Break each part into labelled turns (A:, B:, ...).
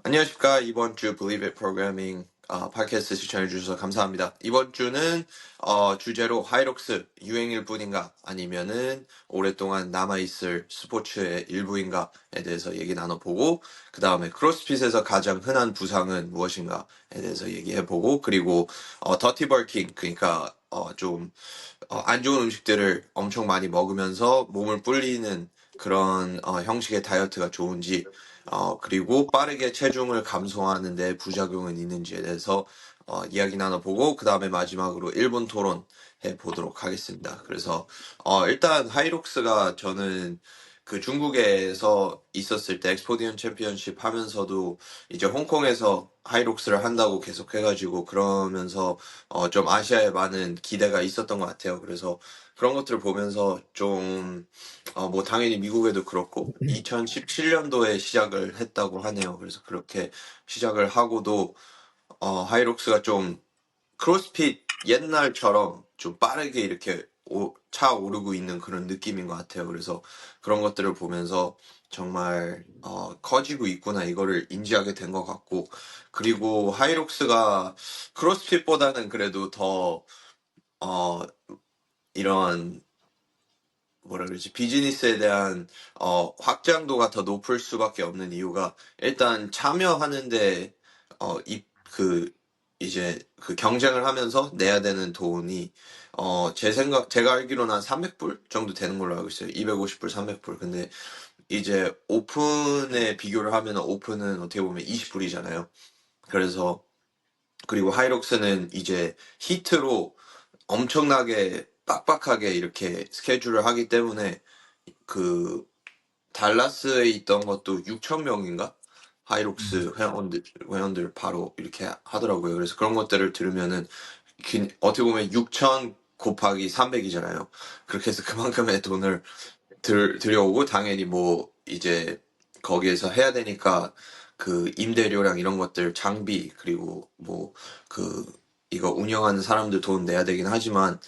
A: 안녕하십니까. 이번 주 Believe It 프로그래밍 팟캐스트 시청해 주셔서 감사합니다. 이번 주는 주제로 하이록스 유행일 뿐인가 아니면은 오랫동안 남아있을 스포츠의 일부인가에 대해서 얘기 나눠보고 그 다음에 크로스핏에서 가장 흔한 부상은 무엇인가에 대해서 얘기해보고 그리고 더티 버킹 그러니까 좀 안 좋은 음식들을 엄청 많이 먹으면서 몸을 불리는 그런 형식의 다이어트가 좋은지 그리고 빠르게 체중을 감소하는 데 부작용은 있는지에 대해서 이야기 나눠보고 그 다음에 마지막으로 일본 토론 해보도록 하겠습니다. 그래서 일단 하이록스가 저는 그 중국에서 있었을 때 엑스포디언 챔피언십 하면서도 이제 홍콩에서 하이록스를 한다고 계속 해가지고 그러면서 좀 아시아에 많은 기대가 있었던 것 같아요. 그래서 그런 것들을 보면서 좀 뭐 당연히 미국에도 그렇고 2017년도에 시작을 했다고 하네요. 그래서 그렇게 시작을 하고도 하이록스가 좀 크로스핏 옛날처럼 좀 빠르게 이렇게 차오르고 있는 그런 느낌인 것 같아요. 그래서 그런 것들을 보면서 정말 커지고 있구나 이거를 인지하게 된 것 같고 그리고 하이록스가 크로스핏보다는 그래도 더 어, 이런 뭐라 그러지 비즈니스에 대한 확장도가 더 높을 수밖에 없는 이유가 일단 참여하는데 그 이제 그 경쟁을 하면서 내야 되는 돈이 제가 알기로는 한 300불 정도 되는 걸로 알고 있어요. 250불, 300불. 근데 이제 오픈에 비교를 하면 오픈은 어떻게 보면 20불이잖아요. 그래서 그리고 하이록스는 이제 히트로 엄청나게 빡빡하게 이렇게 스케줄을 하기 때문에 그 달라스에 있던 것도 6천 명인가 하이록스 회원들 바로 이렇게 하더라고요. 그래서 그런 것들을 들으면은 어떻게 보면 6천 곱하기 300이잖아요. 그렇게 해서 그만큼의 돈을 들여오고 당연히 뭐 이제 거기에서 해야 되니까 그 임대료랑 이런 것들 장비 그리고 뭐 그 이거 운영하는 사람들 돈 내야 되긴 하지만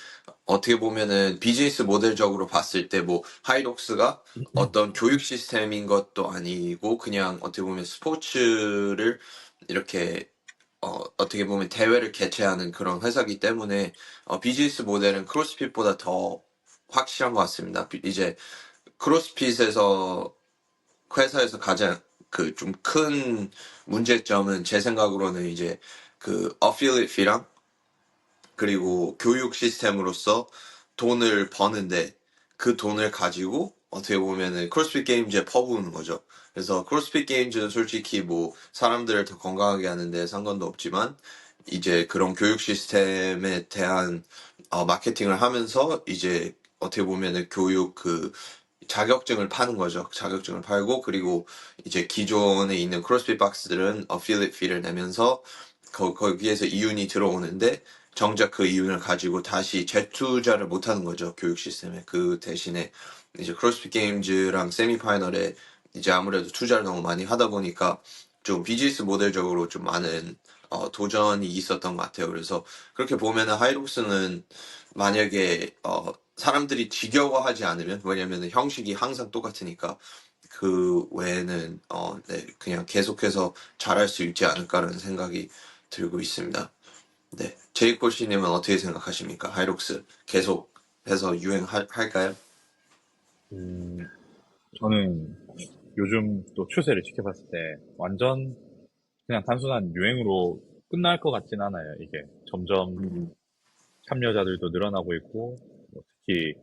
A: 어떻게 보면은 비즈니스 모델적으로 봤을 때 뭐 하이록스가 어떤 교육 시스템인 것도 아니고 그냥 어떻게 보면 스포츠를 이렇게 어떻게 보면 대회를 개최하는 그런 회사기 때문에 비즈니스 모델은 크로스핏보다 더 확실한 것 같습니다. 이제 크로스핏에서 회사에서 가장 그 좀 큰 문제점은 제 생각으로는 이제 그 어필리에이트 피랑 그리고 교육 시스템으로서 돈을 버는데 그 돈을 가지고 어떻게 보면은 크로스핏 게임즈에 퍼부은 거죠. 그래서 크로스핏 게임즈는 솔직히 뭐 사람들을 더 건강하게 하는데 상관도 없지만 이제 그런 교육 시스템에 대한 마케팅을 하면서 이제 어떻게 보면은 교육 그 자격증을 파는 거죠. 자격증을 팔고 그리고 이제 기존에 있는 크로스핏 박스들은 어필리에이트 피를 내면서 거기에서 이윤이 들어오는데 정작 그 이윤을 가지고 다시 재투자를 못 하는 거죠. 교육 시스템에. 그 대신에 이제 크로스핏 게임즈랑 세미파이널에 이제 아무래도 투자를 너무 많이 하다 보니까 좀 비즈니스 모델적으로 좀 많은 도전이 있었던 것 같아요. 그래서 그렇게 보면은 하이록스는 만약에 사람들이 지겨워하지 않으면 왜냐면은 형식이 항상 똑같으니까 그 외에는 네, 그냥 계속해서 잘할 수 있지 않을까라는 생각이 들고 있습니다. 네, 제이콜 씨님은 어떻게 생각하십니까? 하이록스 계속 해서 유행할까요?
B: 음, 저는 요즘 또 추세를 지켜봤을 때 완전 그냥 단순한 유행으로 끝날 것 같진 않아요. 이게 점점
A: 음,
B: 참여자들도 늘어나고 있고, 뭐 특히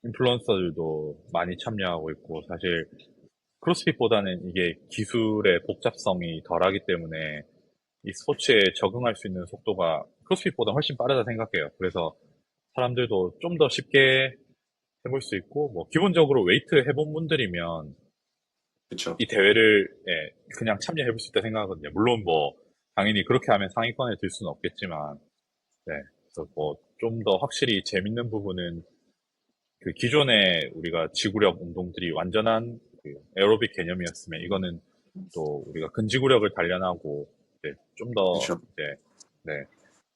B: 인플루언서들도 많이 참여하고 있고, 사실 크로스핏보다는 이게 기술의 복잡성이 덜하기 때문에 이 스포츠에 적응할 수 있는 속도가 크로스핏보다 훨씬 빠르다 생각해요. 그래서 사람들도 좀 더 쉽게 해볼 수 있고, 뭐 기본적으로 웨이트 해본 분들이면
A: 그쵸.
B: 이 대회를 그냥 참여해볼 수 있다 생각하거든요. 물론 뭐 당연히 그렇게 하면 상위권에 들 수는 없겠지만, 네. 그래서 뭐 좀 더 확실히 재밌는 부분은 그 기존에 우리가 지구력 운동들이 완전한 그 에어로빅 개념이었으면 이거는 또 우리가 근지구력을 단련하고 좀 더
A: 그쵸.
B: 이제 네,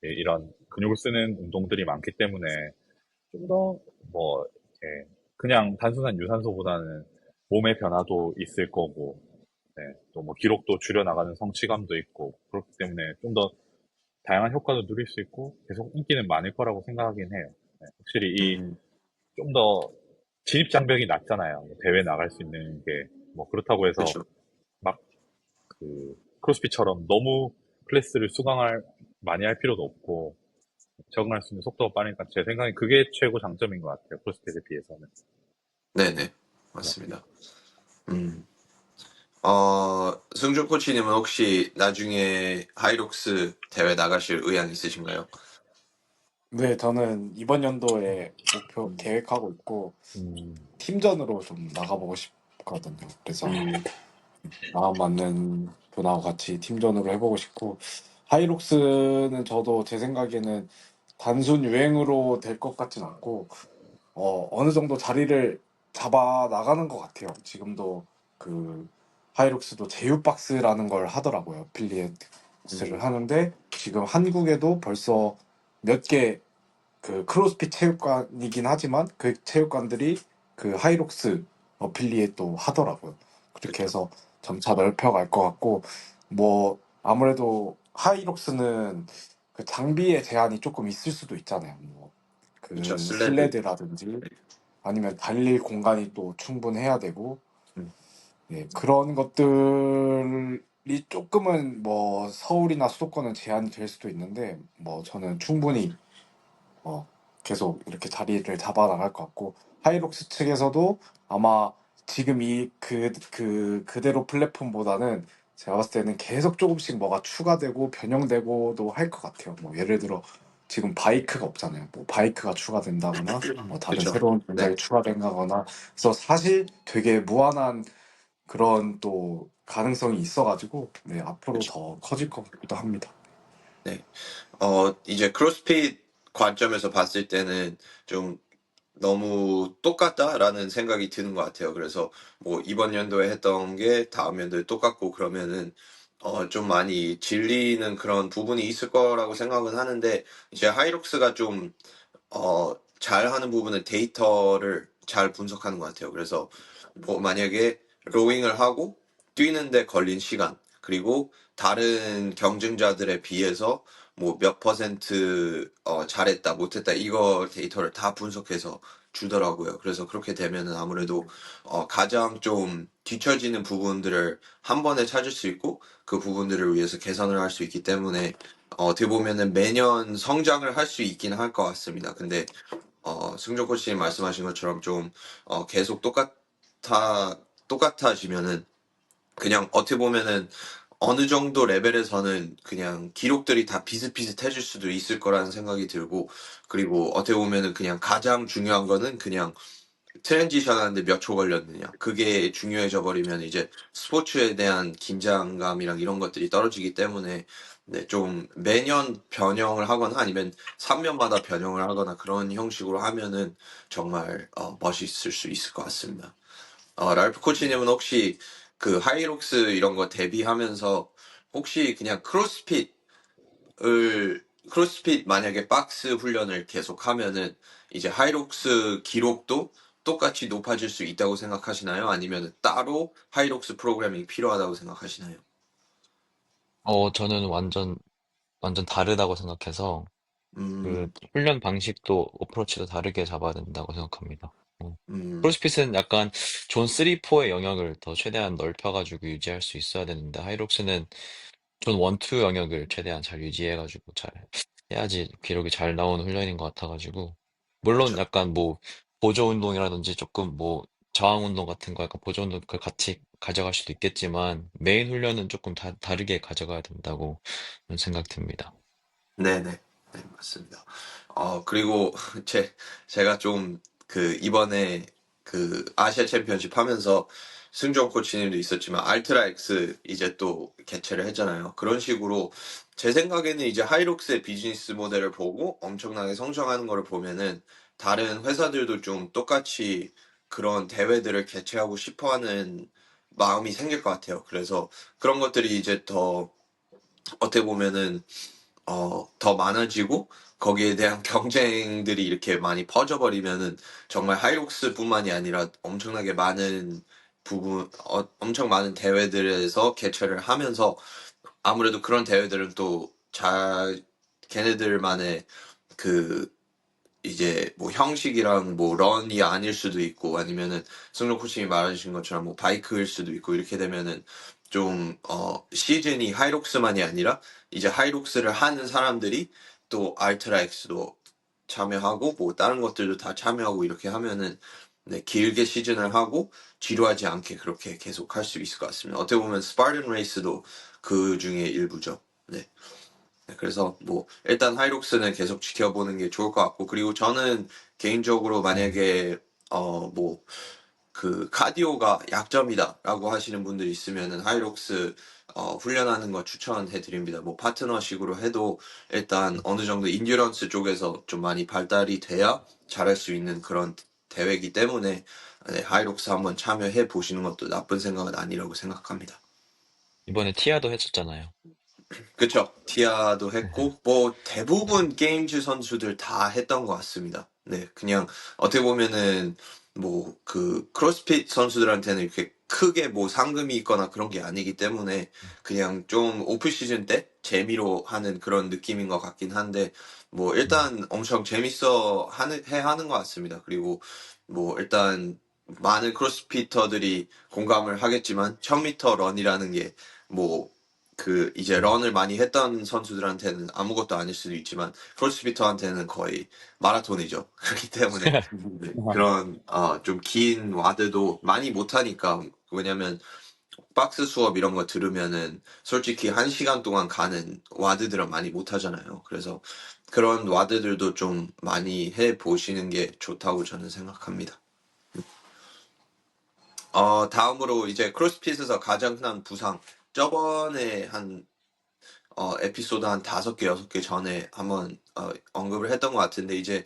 B: 이런 근육을 쓰는 운동들이 많기 때문에 좀 더 뭐 그냥 단순한 유산소보다는 몸의 변화도 있을 거고 네, 또 뭐 기록도 줄여나가는 성취감도 있고 그렇기 때문에 좀 더 다양한 효과도 누릴 수 있고 계속 인기는 많을 거라고 생각하긴 해요. 네, 확실히 이
A: 음,
B: 좀 더 진입 장벽이 낮잖아요. 뭐 대회 나갈 수 있는 게 뭐 그렇다고 해서
A: 그쵸.
B: 막 그 크로스핏처럼 너무 클래스를 수강할 많이 할 필요도 없고 적응할 수 있는 속도가 빠르니까 제 생각에 그게 최고 장점인 것 같아요. 크로스핏에 비해서는.
A: 네네.
B: 네.
A: 맞습니다. 음. 승준 코치님은 혹시 나중에 하이록스 대회 나가실 의향 있으신가요?
C: 네, 저는 이번 연도에 목표
A: 음,
C: 계획하고 있고
B: 음,
C: 팀전으로 좀 나가보고 싶거든요. 그래서
A: 음,
C: 마음 맞는 분하고 같이 팀전으로 해보고 싶고 하이록스는 저도 제 생각에는 단순 유행으로 될 것 같진 않고 어느 정도 자리를 잡아 나가는 것 같아요. 지금도 그 하이록스도 제휴박스라는 걸 하더라고요. 필리에이트를
A: 음,
C: 하는데 지금 한국에도 벌써 몇개 그 크로스핏 체육관이긴 하지만 그 체육관들이 그 하이록스 어필리에이트도 하더라고요. 그렇게
A: 그쵸.
C: 해서 점차 넓혀갈 것 같고 뭐 아무래도 하이록스는 그 장비의 제한이 조금 있을 수도 있잖아요. 뭐
A: 그쵸.
C: 그
A: 슬레드.
C: 슬레드라든지 아니면 달릴 공간이 또 충분해야 되고
A: 음,
C: 예, 그런 것들이 조금은 뭐 서울이나 수도권은 제한이 될 수도 있는데 뭐 저는 충분히 어, 계속 이렇게 자리를 잡아 나갈 것 같고 하이록스 측에서도 아마 지금 그대로 플랫폼보다는 제가 봤을 때는 계속 조금씩 뭐가 추가되고 변형되고도 할 것 같아요. 뭐 예를 들어 지금 바이크가 없잖아요. 뭐 바이크가 추가된다거나 뭐 다른
A: 그쵸.
C: 새로운
A: 네.
C: 동작이 추가된다거나 그래서 사실 되게 무한한 그런 또 가능성이 있어가지고 네, 앞으로
A: 그쵸.
C: 더 커질 것 같기도 합니다.
A: 네. 이제 크로스핏 관점에서 봤을 때는 좀 너무 똑같다라는 생각이 드는 것 같아요. 그래서 뭐 이번 연도에 했던 게 다음 연도에 똑같고 그러면은 좀 많이 질리는 그런 부분이 있을 거라고 생각은 하는데 이제 하이록스가 좀 잘하는 부분은 데이터를 잘 분석하는 것 같아요. 그래서 뭐 만약에 로잉을 하고 뛰는데 걸린 시간 그리고 다른 경쟁자들에 비해서 뭐 몇 퍼센트 잘했다 못했다 이거 데이터를 다 분석해서 주더라고요. 그래서 그렇게 되면은 아무래도 가장 좀 뒤처지는 부분들을 한 번에 찾을 수 있고 그 부분들을 위해서 개선을 할 수 있기 때문에 어떻게 보면은 매년 성장을 할 수 있긴 할 것 같습니다. 근데 승조 코치님 말씀하신 것처럼 좀 계속 똑같아지면은 그냥 어떻게 보면은 어느 정도 레벨에서는 그냥 기록들이 다 비슷비슷해질 수도 있을 거라는 생각이 들고 그리고 어떻게 보면은 그냥 가장 중요한 거는 그냥 트랜지션 하는데 몇 초 걸렸느냐. 그게 중요해져 버리면 이제 스포츠에 대한 긴장감이랑 이런 것들이 떨어지기 때문에 네, 좀 매년 변형을 하거나 아니면 3년마다 변형을 하거나 그런 형식으로 하면은 정말 멋있을 수 있을 것 같습니다. 랄프 코치님은 혹시 그 하이록스 이런 거 대비하면서 혹시 그냥 크로스핏 만약에 박스 훈련을 계속 하면은 이제 하이록스 기록도 똑같이 높아질 수 있다고 생각하시나요? 아니면 따로 하이록스 프로그래밍이 필요하다고 생각하시나요?
D: 저는 완전 다르다고 생각해서, 그,
A: 음,
D: 훈련 방식도, 어프로치도 다르게 잡아야 된다고 생각합니다.
A: 음,
D: 크로스핏은 약간 존 3, 4의 영역을 더 최대한 넓혀가지고 유지할 수 있어야 되는데, 하이록스는 존 1, 2 영역을 최대한 잘 유지해가지고 잘 해야지 기록이 잘 나오는 훈련인 것 같아가지고, 물론
A: 그쵸.
D: 약간 뭐, 보조 운동이라든지 조금 뭐, 저항 운동 같은 거 약간 보조 운동 그 같이 가져갈 수도 있겠지만, 메인 훈련은 조금 다르게 가져가야 된다고 생각 듭니다.
A: 네네. 네, 맞습니다. 그리고 제가 좀 그 이번에 그 아시아 챔피언십 하면서 승종 코치님도 있었지만 알트라 X 이제 또 개최를 했잖아요. 그런 식으로 제 생각에는 이제 하이록스의 비즈니스 모델을 보고 엄청나게 성장하는 거를 보면은 다른 회사들도 좀 똑같이 그런 대회들을 개최하고 싶어 하는 마음이 생길 것 같아요. 그래서 그런 것들이 이제 더 어떻게 보면은 더 많아지고 거기에 대한 경쟁들이 이렇게 많이 퍼져버리면은 정말 하이록스뿐만이 아니라 엄청나게 많은 부분 엄청 많은 대회들에서 개최를 하면서 아무래도 그런 대회들은 또 걔네들만의 그 이제 뭐 형식이랑 뭐 런이 아닐 수도 있고 아니면은 승록 코치님이 말해주신 것처럼 뭐 바이크일 수도 있고 이렇게 되면은 좀 시즌이 하이록스만이 아니라 이제 하이록스를 하는 사람들이 또 알트라엑스도 참여하고 뭐 다른 것들도 다 참여하고 이렇게 하면은 네, 길게 시즌을 하고 지루하지 않게 그렇게 계속 할 수 있을 것 같습니다. 어떻게 보면 스파르탄 레이스도 그 중에 일부죠. 네. 네, 그래서 뭐 일단 하이록스는 계속 지켜보는 게 좋을 것 같고 그리고 저는 개인적으로 만약에 뭐 그 카디오가 약점이다라고 하시는 분들이 있으면은 하이록스 훈련하는 거 추천해 드립니다. 뭐 파트너식으로 해도 일단 어느 정도 인듀런스 쪽에서 좀 많이 발달이 돼야 잘할 수 있는 그런 대회이기 때문에 네, 하이록스 한번 참여해 보시는 것도 나쁜 생각은 아니라고 생각합니다.
D: 이번에 티아도 했었잖아요.
A: 그쵸. 티아도
D: 네.
A: 했고, 뭐, 대부분 게임즈 선수들 다 했던 것 같습니다. 네, 그냥, 어떻게 보면은, 뭐, 그, 크로스핏 선수들한테는 이렇게 크게 뭐 상금이 있거나 그런 게 아니기 때문에, 그냥 좀 오프시즌 때 재미로 하는 그런 느낌인 것 같긴 한데, 뭐, 일단 엄청 하는 것 같습니다. 그리고, 뭐, 일단, 많은 크로스피터들이 공감을 하겠지만, 1000m 런이라는 게, 뭐, 그 이제 런을 많이 했던 선수들한테는 아무것도 아닐 수도 있지만 크로스피터한테는 거의 마라톤이죠. 그렇기 때문에 네, 그런 좀 긴 와드도 많이 못하니까 왜냐면 박스 수업 이런 거 들으면은 솔직히 1시간 동안 가는 와드들은 많이 못하잖아요. 그래서 그런 와드들도 좀 많이 해 보시는 게 좋다고 저는 생각합니다. 다음으로 이제 크로스핏에서 가장 흔한 부상 저번에 한 에피소드 한 5개, 6개 전에 한번 언급을 했던 것 같은데 이제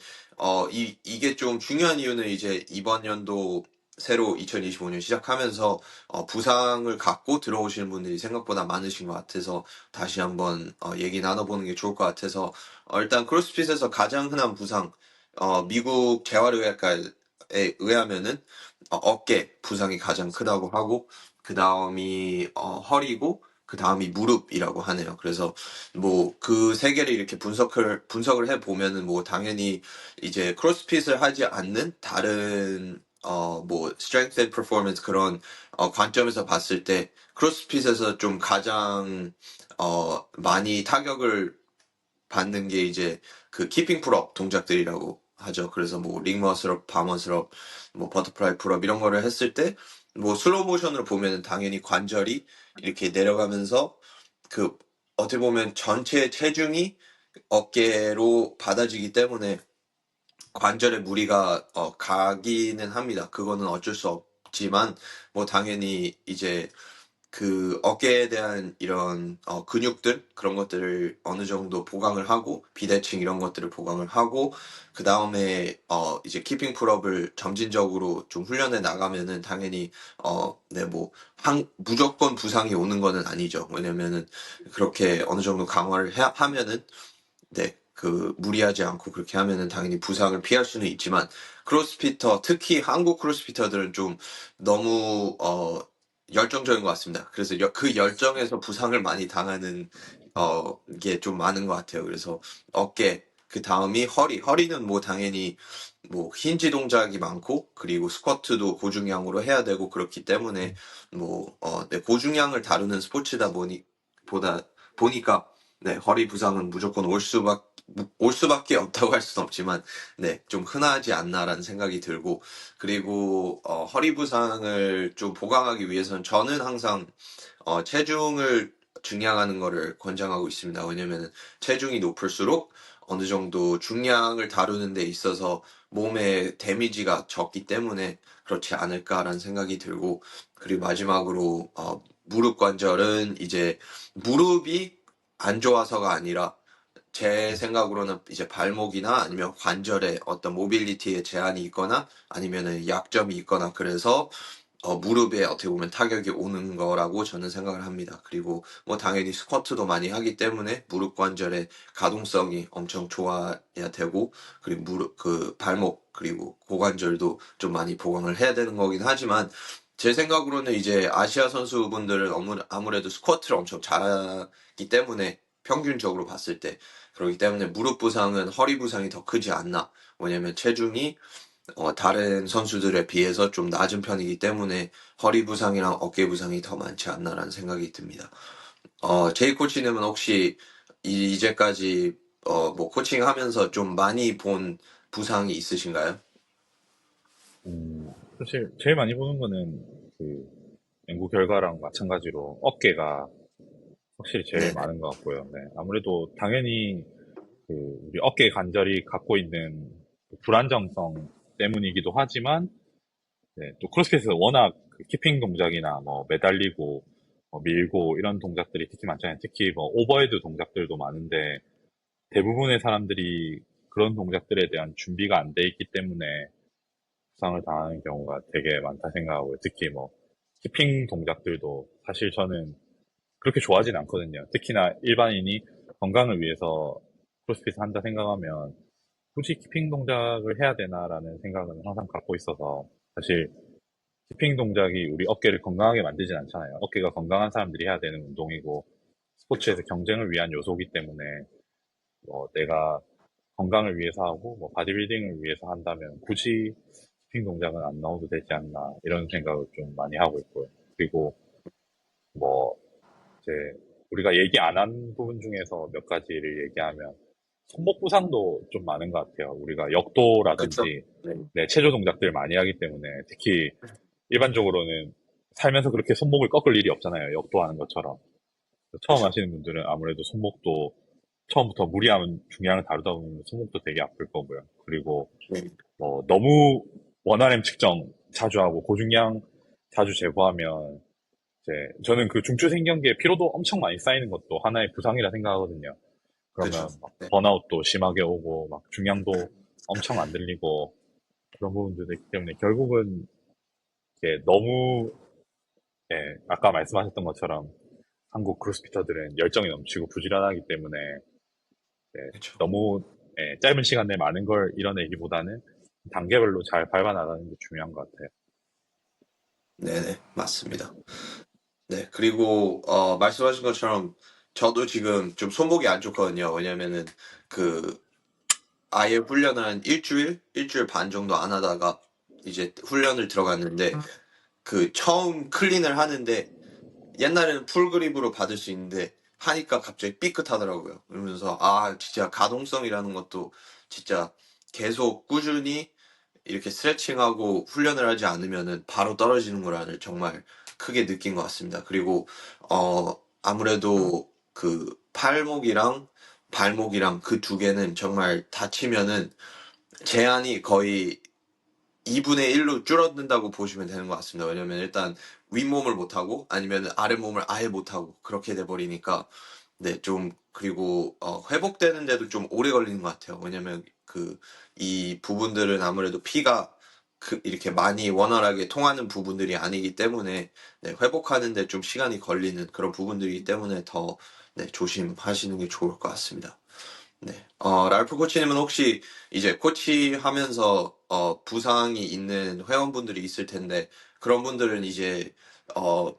A: 이게 좀 중요한 이유는 이제 이번 연도 새로 2025년 시작하면서 부상을 갖고 들어오시는 분들이 생각보다 많으신 것 같아서 다시 한번 얘기 나눠보는 게 좋을 것 같아서 일단 크로스핏에서 가장 흔한 부상 미국 재활의학과에 의하면은 어깨 부상이 가장 크다고 하고 그 다음이 허리고 그 다음이 무릎이라고 하네요. 그래서 뭐 그 세 개를 이렇게 분석을 해 보면은 뭐 당연히 이제 크로스핏을 하지 않는 다른 뭐 strength and performance 그런 관점에서 봤을 때 크로스핏에서 좀 가장 많이 타격을 받는 게 이제 그 키핑 풀업 동작들이라고 하죠. 그래서 뭐 링머슬업, 바머슬업, 뭐 버터플라이 풀업 이런 거를 했을 때 뭐 슬로우 모션으로 보면은 당연히 관절이 이렇게 내려가면서 그 어떻게 보면 전체 체중이 어깨로 받아지기 때문에 관절에 무리가 가기는 합니다. 그거는 어쩔 수 없지만 뭐 당연히 이제 그 어깨에 대한 이런 근육들 그런 것들을 어느 정도 보강을 하고 비대칭 이런 것들을 보강을 하고 그 다음에 이제 키핑 풀업을 점진적으로 좀 훈련해 나가면은 당연히 네 뭐 무조건 부상이 오는 거는 아니죠. 왜냐면은 그렇게 어느 정도 강화를 하면은 네, 그 무리하지 않고 그렇게 하면은 당연히 부상을 피할 수는 있지만 크로스피터 특히 한국 크로스피터들은 좀 너무 열정적인 것 같습니다. 그래서 그 열정에서 부상을 많이 당하는 게 좀 많은 것 같아요. 그래서 어깨 그 다음이 허리는 뭐 당연히 뭐 힌지 동작이 많고 그리고 스쿼트도 고중량으로 해야 되고 그렇기 때문에 뭐 네, 고중량을 다루는 스포츠다 보니까 네, 허리 부상은 무조건 올 수밖에 없다고 할 수는 없지만, 네, 좀 흔하지 않나라는 생각이 들고, 그리고, 허리 부상을 좀 보강하기 위해서는 저는 항상, 체중을 증량하는 거를 권장하고 있습니다. 왜냐면 체중이 높을수록 어느 정도 중량을 다루는 데 있어서 몸에 데미지가 적기 때문에 그렇지 않을까라는 생각이 들고, 그리고 마지막으로, 무릎 관절은 이제 무릎이 안 좋아서가 아니라 제 생각으로는 이제 발목이나 아니면 관절에 어떤 모빌리티에 제한이 있거나 아니면은 약점이 있거나 그래서 무릎에 어떻게 보면 타격이 오는 거라고 저는 생각을 합니다. 그리고 뭐 당연히 스쿼트도 많이 하기 때문에 무릎 관절의 가동성이 엄청 좋아야 되고 그리고 발목 그리고 고관절도 좀 많이 보강을 해야 되는 거긴 하지만 제 생각으로는 이제 아시아 선수분들은 아무래도 스쿼트를 엄청 잘하기 때문에 평균적으로 봤을 때 그렇기 때문에 무릎 부상은 허리 부상이 더 크지 않나. 왜냐면 체중이 다른 선수들에 비해서 좀 낮은 편이기 때문에 허리 부상이랑 어깨 부상이 더 많지 않나라는 생각이 듭니다. 제이 코치님은 혹시 이제까지 뭐 코칭하면서 좀 많이 본 부상이 있으신가요?
B: 사실 제일 많이 보는 거는 그 연구 결과랑 마찬가지로 어깨가 확실히 제일
A: 네네.
B: 많은 것 같고요. 네, 아무래도 당연히 그 우리 어깨 관절이 갖고 있는 그 불안정성 때문이기도 하지만 네, 또 크로스핏에서 워낙 그 키핑 동작이나 뭐 매달리고 밀고 이런 동작들이 특히 많잖아요. 특히 뭐 오버헤드 동작들도 많은데 대부분의 사람들이 그런 동작들에 대한 준비가 안 돼 있기 때문에 부상을 당하는 경우가 되게 많다 생각하고요. 특히 뭐 키핑 동작들도 사실 저는 그렇게 좋아하진 않거든요. 특히나 일반인이 건강을 위해서 크로스핏을 한다 생각하면 굳이 키핑 동작을 해야 되나라는 생각은 항상 갖고 있어서 사실 키핑 동작이 우리 어깨를 건강하게 만들진 않잖아요. 어깨가 건강한 사람들이 해야 되는 운동이고 스포츠에서
A: 그쵸.
B: 경쟁을 위한 요소이기 때문에 뭐 내가 건강을 위해서 하고 뭐 바디빌딩을 위해서 한다면 굳이 키핑 동작은 안 넣어도 되지 않나 이런 생각을 좀 많이 하고 있고요. 그리고 뭐 이제 우리가 얘기 안 한 부분 중에서 몇 가지를 얘기하면 손목 부상도 좀 많은 것 같아요. 우리가
A: 그쵸.
B: 역도라든지
A: 네.
B: 네, 체조 동작들 많이 하기 때문에 특히 일반적으로는 살면서 그렇게 손목을 꺾을 일이 없잖아요. 역도하는 것처럼. 처음
A: 그쵸.
B: 하시는 분들은 아무래도 손목도 처음부터 무리하면 중량을 다루다 보면 손목도 되게 아플 거고요. 그리고
A: 네.
B: 뭐 너무 원RM 측정 자주 하고 고중량 자주 제고하면 이제 저는 그 중추신경계에 피로도 엄청 많이 쌓이는 것도 하나의 부상이라 생각하거든요.
A: 그쵸.
B: 그러면 막
A: 네.
B: 번아웃도 심하게 오고 막 중량도 엄청 안 들리고 그런 부분들도 있기 때문에 결국은 이게 너무 예, 아까 말씀하셨던 것처럼 한국 크로스피터들은 열정이 넘치고 부지런하기 때문에 예,
A: 그쵸.
B: 너무 예, 짧은 시간 내에 많은 걸 이뤄내기보다는 단계별로 잘 밟아나가는 게 중요한 것 같아요.
A: 네네. 맞습니다. 네. 그리고 말씀하신 것처럼 저도 지금 좀 손목이 안 좋거든요. 왜냐면은 그 아예 훈련을 한 일주일 반 정도 안 하다가 이제 훈련을 들어갔는데 그 처음 클린을 하는데 옛날에는 풀그립으로 받을 수 있는데 하니까 갑자기 삐끗하더라고요. 그러면서 아 진짜 가동성이라는 것도 진짜 계속 꾸준히 이렇게 스트레칭하고 훈련을 하지 않으면은 바로 떨어지는 거라를 정말 크게 느낀 것 같습니다. 그리고 아무래도 그 팔목이랑 발목이랑 그 두 개는 정말 다치면은 제한이 거의 2분의 1로 줄어든다고 보시면 되는 것 같습니다. 왜냐면 일단 윗몸을 못하고 아니면 아랫몸을 아예 못하고 그렇게 돼버리니까 네, 좀 그리고 회복되는데도 좀 오래 걸리는 것 같아요. 왜냐면 그 이 부분들은 아무래도 피가 이렇게 많이 원활하게 통하는 부분들이 아니기 때문에 네, 회복하는데 좀 시간이 걸리는 그런 부분들이기 때문에 더 네, 조심하시는 게 좋을 것 같습니다. 네. 랄프 코치님은 혹시 이제 코치하면서 부상이 있는 회원분들이 있을 텐데 그런 분들은 이제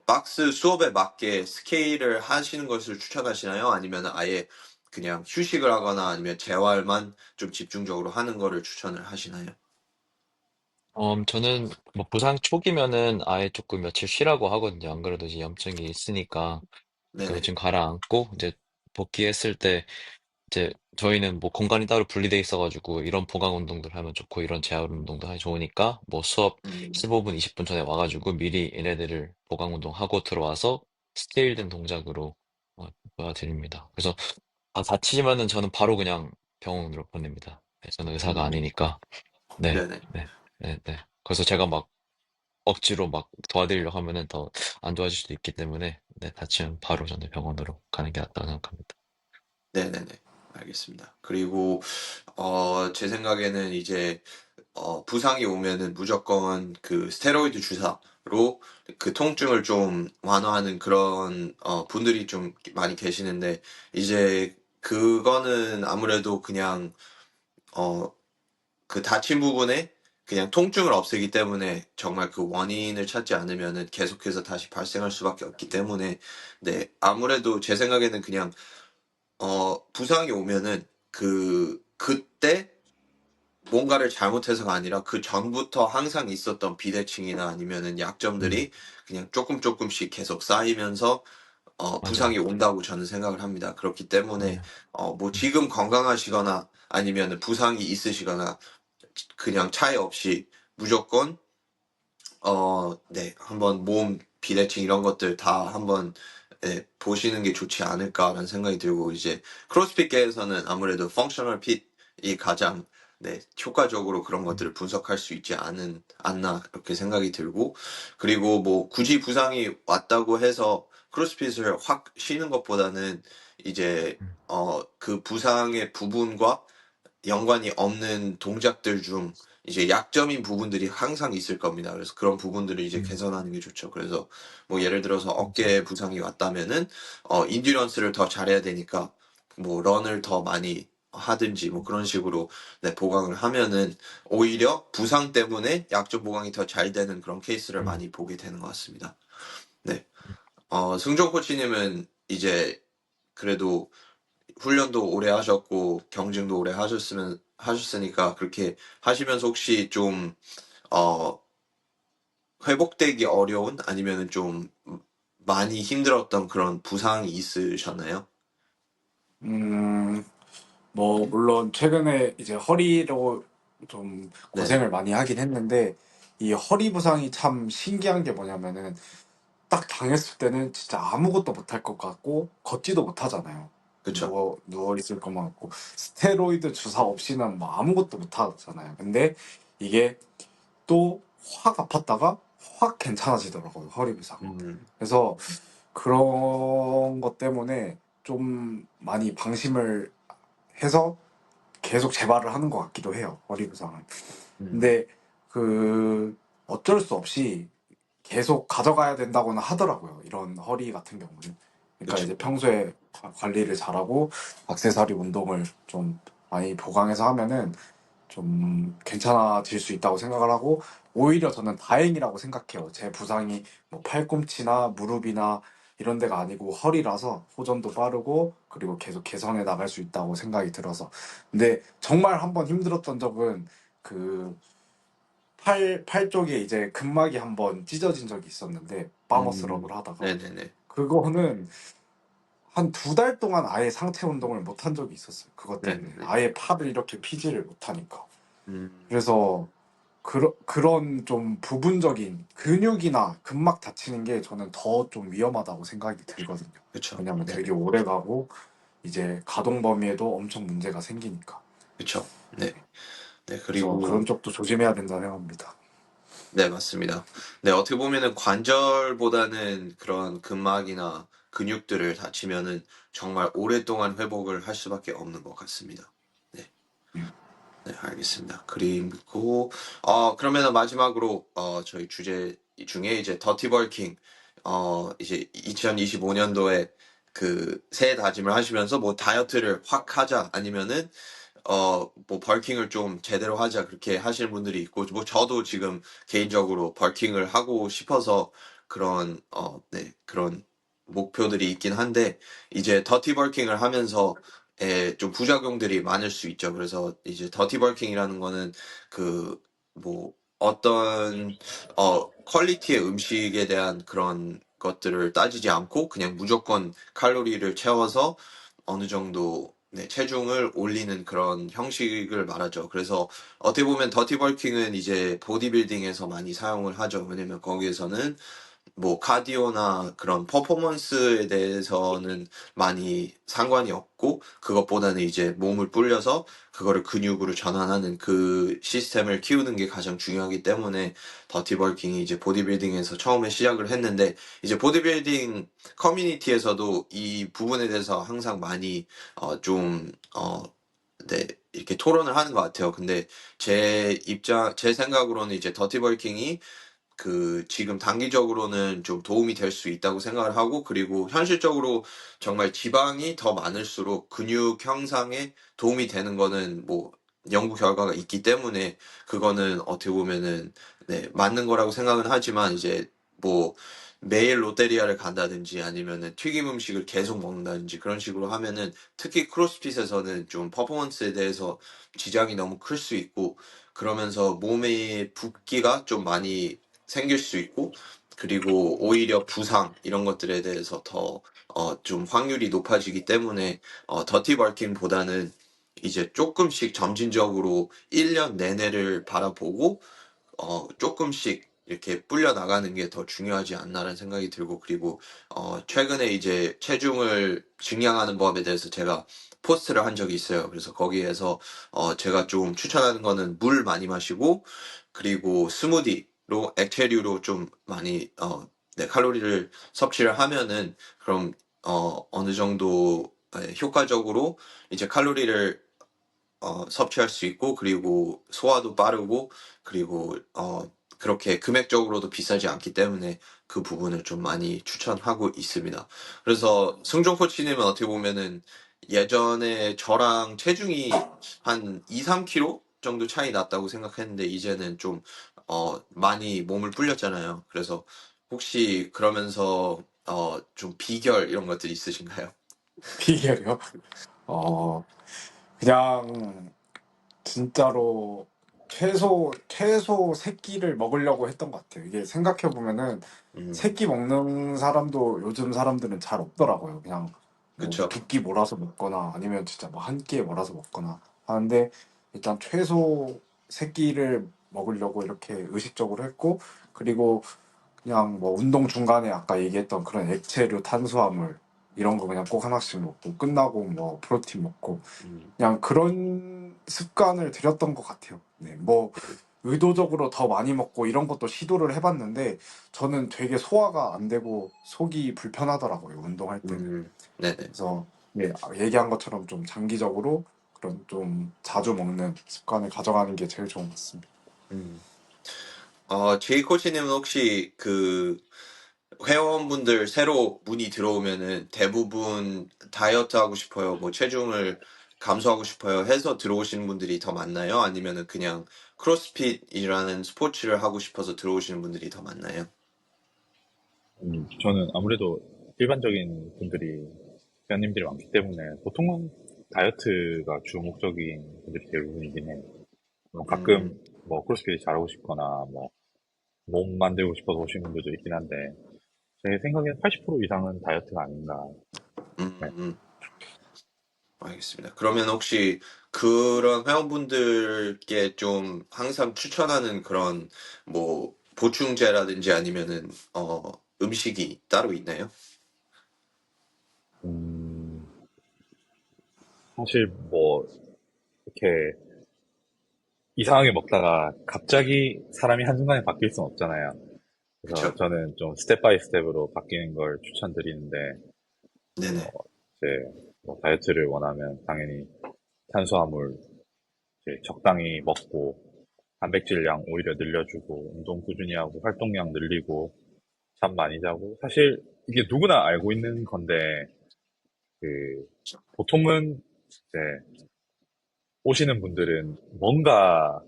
A: 박스 수업에 맞게 스케일을 하시는 것을 추천하시나요? 아니면 아예 그냥 휴식을 하거나 아니면 재활만 좀 집중적으로 하는 거를 추천을 하시나요?
D: 저는 뭐 부상 초기면은 아예 조금 며칠 쉬라고 하거든요. 안 그래도 이제 염증이 있으니까 그
A: 네네.
D: 좀 가라앉고 이제 복귀했을 때 이제 저희는 뭐 공간이 따로 분리돼 있어가지고 이런 보강 운동들 하면 좋고 이런 재활 운동도 하기 좋으니까 뭐 수업
A: 음,
D: 15분, 20분 전에 와가지고 미리 얘네들을 보강 운동 하고 들어와서 스테일된 동작으로 보여드립니다. 그래서 다치면은 저는 바로 그냥 병원으로 보냅니다. 네, 저는 의사가
A: 음,
D: 아니니까. 네,
A: 네네.
D: 네, 네, 네. 그래서 제가 막 억지로 막 도와드리려고 하면은 더 안 도와줄 수도 있기 때문에 네, 다치면 바로 저는 병원으로 가는 게 낫다고 생각합니다.
A: 네네네. 알겠습니다. 그리고 제 생각에는 이제 부상이 오면은 무조건 그 스테로이드 주사로 그 통증을 좀 완화하는 그런 분들이 좀 많이 계시는데 이제 그거는 아무래도 그냥 그 다친 부분에 그냥 통증을 없애기 때문에 정말 그 원인을 찾지 않으면은 계속해서 다시 발생할 수밖에 없기 때문에 네, 아무래도 제 생각에는 그냥 부상이 오면은 그때 뭔가를 잘못해서가 아니라 그 전부터 항상 있었던 비대칭이나 아니면은
D: 음,
A: 약점들이 그냥 조금씩 계속 쌓이면서 부상이
D: 맞아요.
A: 온다고 저는 생각을 합니다. 그렇기 때문에
D: 맞아요.
A: 뭐
D: 음,
A: 지금 건강하시거나 아니면은 부상이 있으시거나 그냥 차이 없이 무조건 네, 한번 몸 비대칭 이런 것들 다 한번 예, 보시는 게 좋지 않을까라는 생각이 들고 이제 크로스핏계에서는 아무래도 펑셔널 핏이 가장 네, 효과적으로 그런
D: 음,
A: 것들을 분석할 수 있지 않나 그렇게 생각이 들고 그리고 뭐 굳이 부상이 왔다고 해서 크로스핏을 확 쉬는 것보다는 이제
D: 음,
A: 그 부상의 부분과 연관이 없는 동작들 중 이제 약점인 부분들이 항상 있을 겁니다. 그래서 그런 부분들을 이제
D: 음,
A: 개선하는 게 좋죠. 그래서 뭐 예를 들어서
D: 맞아요.
A: 어깨에 부상이 왔다면은 인듀런스를 더 잘해야 되니까 뭐 런을 더 많이 하든지 뭐 그런 식으로 네, 보강을 하면은 오히려 부상 때문에 약점 보강이 더 잘 되는 그런 케이스를
D: 음,
A: 많이 보게 되는 것 같습니다. 네.
D: 음,
A: 승종 코치님은 이제 그래도 훈련도 오래 하셨고 경쟁도 오래 하셨으니까 그렇게 하시면서 혹시 좀 어, 회복되기 어려운 아니면은 좀 많이 힘들었던 그런 부상이 있으셨나요?
C: 음, 뭐 물론 최근에 이제 허리로 좀
A: 네네.
C: 고생을 많이 하긴 했는데 이 허리 부상이 참 신기한 게 뭐냐면은 딱 당했을 때는 진짜 아무것도 못할 것 같고 걷지도 못하잖아요.
A: 그쵸.
C: 누워 있을 것만 같고 스테로이드 주사 없이는 뭐 아무것도 못하잖아요. 근데 이게 또 확 아팠다가 확 괜찮아지더라고요, 허리 부상은.
A: 음,
C: 그래서 그런 것 때문에 좀 많이 방심을 해서 계속 재발을 하는 것 같기도 해요, 허리 부상은.
A: 음,
C: 근데 그 어쩔 수 없이 계속 가져가야 된다고는 하더라고요, 이런 허리 같은 경우는. 그러니까
A: 그쵸.
C: 이제 평소에 관리를 잘하고 액세서리 운동을 좀 많이 보강해서 하면은 좀 괜찮아질 수 있다고 생각을 하고 오히려 저는 다행이라고 생각해요. 제 부상이 뭐 팔꿈치나 무릎이나 이런 데가 아니고 허리라서 호전도 빠르고 그리고 계속 개선해 나갈 수 있다고 생각이 들어서. 근데 정말 한번 힘들었던 적은 그 팔 쪽에 이제 근막이 한번 찢어진 적이 있었는데 바머스럽을 하다가
A: 네네네.
C: 그거는 한 두 달 동안 아예 상체 운동을 못 한 적이 있었어요. 그것 때문에
A: 네네네.
C: 아예 팔을 이렇게 피지를 못하니까.
A: 음,
C: 그래서 그런 좀 부분적인 근육이나 근막 다치는 게 저는 더 좀 위험하다고 생각이 들거든요.
A: 그쵸.
C: 왜냐면 되게
A: 네네.
C: 오래 가고 이제 가동 범위에도 엄청 문제가 생기니까.
A: 그쵸. 네.
C: 네.
A: 네,
C: 그래서 그런
A: 그리고
C: 쪽도 조심해야 된다 생각합니다.
A: 네, 맞습니다. 네, 어떻게 보면은 관절보다는 그런 근막이나 근육들을 다치면은 정말 오랫동안 회복을 할 수밖에 없는 것 같습니다. 네,
C: 음.
A: 네, 알겠습니다. 그리고, 그러면은 마지막으로, 저희 주제 중에 이제 더티 벌킹, 이제 2025년도에 그 새해 다짐을 하시면서 뭐 다이어트를 확 하자 아니면은 뭐 벌킹을 좀 제대로 하자 그렇게 하시는 분들이 있고 뭐 저도 지금 개인적으로 벌킹을 하고 싶어서 그런 네, 그런 목표들이 있긴 한데 이제 더티 벌킹을 하면서 좀 부작용들이 많을 수 있죠. 그래서 이제 더티 벌킹이라는 거는 그 뭐 어떤 퀄리티의 음식에 대한 그런 것들을 따지지 않고 그냥 무조건 칼로리를 채워서 어느 정도 네, 체중을 올리는 그런 형식을 말하죠. 그래서 어떻게 보면 더티 벌킹은 이제 보디빌딩에서 많이 사용을 하죠. 왜냐면 거기에서는 뭐 카디오나 그런 퍼포먼스에 대해서는 많이 상관이 없고 그것보다는 이제 몸을 불려서 그거를 근육으로 전환하는 그 시스템을 키우는 게 가장 중요하기 때문에 더티 벌킹이 이제 보디빌딩에서 처음에 시작을 했는데 이제 보디빌딩 커뮤니티에서도 이 부분에 대해서 항상 많이 네, 이렇게 토론을 하는 것 같아요. 근데 제 생각으로는 이제 더티 벌킹이 지금 단기적으로는 좀 도움이 될 수 있다고 생각을 하고, 그리고 현실적으로 정말 지방이 더 많을수록 근육 형상에 도움이 되는 거는 뭐, 연구 결과가 있기 때문에 그거는 어떻게 보면은 네, 맞는 거라고 생각은 하지만 이제 뭐 매일 롯데리아를 간다든지 아니면은 튀김 음식을 계속 먹는다든지 그런 식으로 하면은 특히 크로스핏에서는 좀 퍼포먼스에 대해서 지장이 너무 클 수 있고 그러면서 몸에 붓기가 좀 많이 생길 수 있고 그리고 오히려 부상 이런 것들에 대해서 더 좀 확률이 높아지기 때문에 더티 벌킹보다는 이제 조금씩 점진적으로 1년 내내를 바라보고 조금씩 이렇게 불려 나가는 게 더 중요하지 않나라는 생각이 들고 그리고 최근에 이제 체중을 증량하는 법에 대해서 제가 포스트를 한 적이 있어요. 그래서 거기에서 제가 좀 추천하는 거는 물 많이 마시고 그리고 스무디로 액체류로 좀 많이 네, 칼로리를 섭취를 하면은 그럼 어느 정도 효과적으로 이제 칼로리를 섭취할 수 있고 그리고 소화도 빠르고 그리고 그렇게 금액적으로도 비싸지 않기 때문에 그 부분을 좀 많이 추천하고 있습니다. 그래서 승종 코치님은 어떻게 보면은 예전에 저랑 체중이 한 2, 3kg 정도 차이 났다고 생각했는데 이제는 좀 많이 몸을 불렸잖아요. 그래서 혹시 그러면서 좀 비결 이런 것들 있으신가요?
C: 비결이요? 어, 그냥 진짜로 최소 새끼를 먹으려고 했던 것 같아요. 이게 생각해 보면은
A: 음,
C: 새끼 먹는 사람도 요즘 사람들은 잘 없더라고요. 그냥 뭐
A: 그쵸.
C: 두 끼 몰아서 먹거나 아니면 진짜 뭐 한 끼에 몰아서 먹거나 하는데 일단 최소 새끼를 먹으려고 이렇게 의식적으로 했고 그리고 그냥 뭐 운동 중간에 아까 얘기했던 그런 액체류 탄수화물 이런 거 그냥 꼭 하나씩 먹고 끝나고 뭐 프로틴 먹고
A: 음,
C: 그냥 그런 습관을 들였던 것 같아요. 네, 뭐 의도적으로 더 많이 먹고 이런 것도 시도를 해봤는데 저는 되게 소화가 안 되고 속이 불편하더라고요, 운동할 때는.
A: 네네.
C: 그래서 네, 얘기한 것처럼 좀 장기적으로 그런 좀 자주 먹는 습관을 가져가는 게 제일 좋은 것 같습니다.
A: 음. 제이 코치님은 혹시 그 회원분들 새로 문의 들어오면은 대부분 다이어트 하고 싶어요, 뭐 체중을 감소하고 싶어요 해서 들어오시는 분들이 더 많나요? 아니면은 그냥 크로스핏이라는 스포츠를 하고 싶어서 들어오시는 분들이 더 많나요?
B: 저는 아무래도 일반적인 분들이, 회원님들이 많기 때문에 보통은 다이어트가 주 목적인 분들이 대부분이긴 해요. 물론 가끔
A: 음,
B: 뭐 크로스핏이 잘하고 싶거나 뭐 몸 만들고 싶어서 오신 분들도 있긴 한데 제 생각엔 80% 이상은 다이어트가 아닌가. 네.
A: 음, 알겠습니다. 그러면 혹시 그런 회원분들께 좀 항상 추천하는 그런 뭐 보충제라든지 아니면은 음식이 따로 있나요?
B: 음, 사실 뭐 이렇게 이상하게 먹다가 갑자기 사람이 한순간에 바뀔 순 없잖아요. 그래서
A: 그쵸?
B: 저는 좀 스텝 바이 스텝으로 바뀌는 걸 추천드리는데,
A: 네네.
B: 이제 뭐 다이어트를 원하면 당연히 탄수화물 이제 적당히 먹고, 단백질량 오히려 늘려주고, 운동 꾸준히 하고, 활동량 늘리고, 잠 많이 자고, 사실 이게 누구나 알고 있는 건데, 그, 보통은 이제 오시는 분들은 뭔가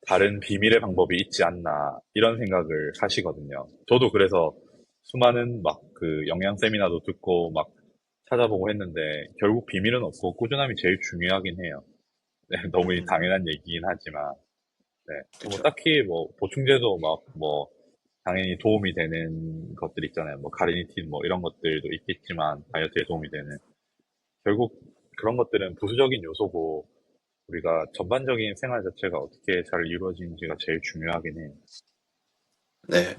B: 다른 비밀의 방법이 있지 않나, 이런 생각을 하시거든요. 저도 그래서 수많은 막 그 영양 세미나도 듣고 막 찾아보고 했는데, 결국 비밀은 없고 꾸준함이 제일 중요하긴 해요. 네, 너무
A: 음,
B: 당연한 얘기긴 하지만, 네. 뭐
A: 그쵸.
B: 딱히 뭐 보충제도 막 뭐 당연히 도움이 되는 것들 있잖아요. 뭐 카르니틴 뭐 이런 것들도 있겠지만 다이어트에 도움이 되는. 결국 그런 것들은 부수적인 요소고 우리가 전반적인 생활 자체가 어떻게 잘 이루어지는지가 제일 중요하긴 해요.
A: 네.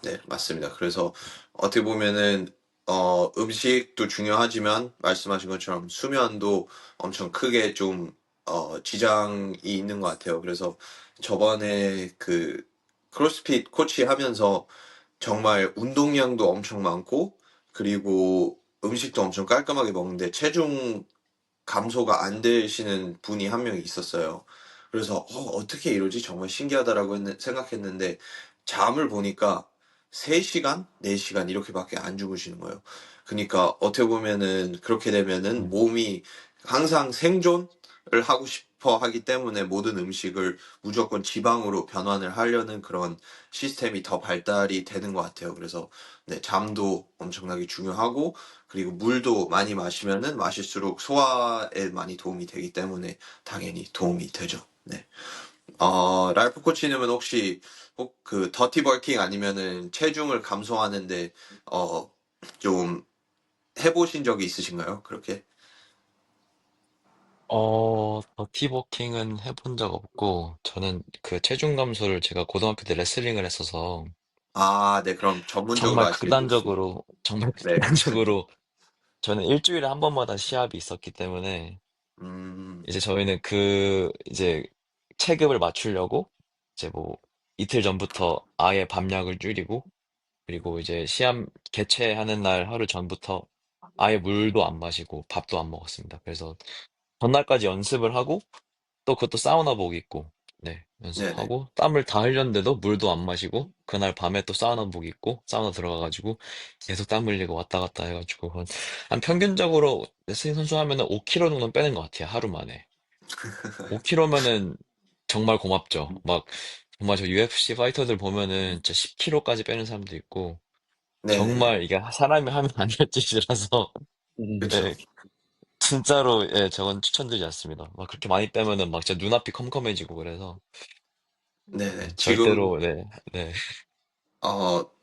A: 네, 맞습니다. 그래서 어떻게 보면은 음식도 중요하지만 말씀하신 것처럼 수면도 엄청 크게 좀 지장이 있는 것 같아요. 그래서 저번에 그 크로스핏 코치 하면서 정말 운동량도 엄청 많고 그리고 음식도 엄청 깔끔하게 먹는데 체중 감소가 안 되시는 분이 한 명 있었어요. 그래서 어떻게 이러지? 정말 신기하다라고 생각했는데 잠을 보니까 3시간, 4시간 이렇게밖에 안 주무시는 거예요. 그러니까 어떻게 보면은 그렇게 되면은
B: 음,
A: 몸이 항상 생존을 하고 싶어 하기 때문에 모든 음식을 무조건 지방으로 변환을 하려는 그런 시스템이 더 발달이 되는 것 같아요. 그래서 네, 잠도 엄청나게 중요하고 그리고 물도 많이 마시면은 마실수록 소화에 많이 도움이 되기 때문에 당연히 도움이 되죠. 네. 랄프 코치님은 혹시 그 더티 벌킹 아니면은 체중을 감소하는데 어, 좀 해보신 적이 있으신가요? 그렇게?
D: 더티버킹은 해본 적 없고, 저는 그 체중 감소를 제가 고등학교 때 레슬링을 했어서,
A: 아, 네, 그럼 전문적으로 하실 수.
D: 정말
A: 네.
D: 극단적으로, 저는 일주일에 한 번마다 시합이 있었기 때문에,
A: 음,
D: 이제 저희는 이제 체급을 맞추려고, 이제 뭐, 이틀 전부터 아예 밤약을 줄이고, 그리고 이제 시합 개최하는 날 하루 전부터 아예 물도 안 마시고 밥도 안 먹었습니다. 그래서 전날까지 연습을 하고, 또 그것도 사우나복 입고, 네,
A: 네네.
D: 연습하고, 땀을 다 흘렸는데도 물도 안 마시고, 그날 밤에 또 사우나복 입고, 사우나 들어가가지고, 계속 땀 흘리고 왔다 갔다 해가지고, 한 평균적으로 레슬링 선수 하면은 5kg 정도는 빼는 것 같아요, 하루 만에. 5kg면은 정말 고맙죠. 막, 정말 저 UFC 파이터들 보면은 진짜 10kg까지 빼는 사람도 있고,
A: 네네네.
D: 정말 이게 사람이 하면 안 될 짓이라서,
A: 그쵸.
D: 네, 진짜로, 예, 저건 추천드리지 않습니다. 막 그렇게 많이 빼면은 막 진짜 눈앞이 컴컴해지고 그래서, 네,
A: 네네. 지금
D: 절대로, 네, 네,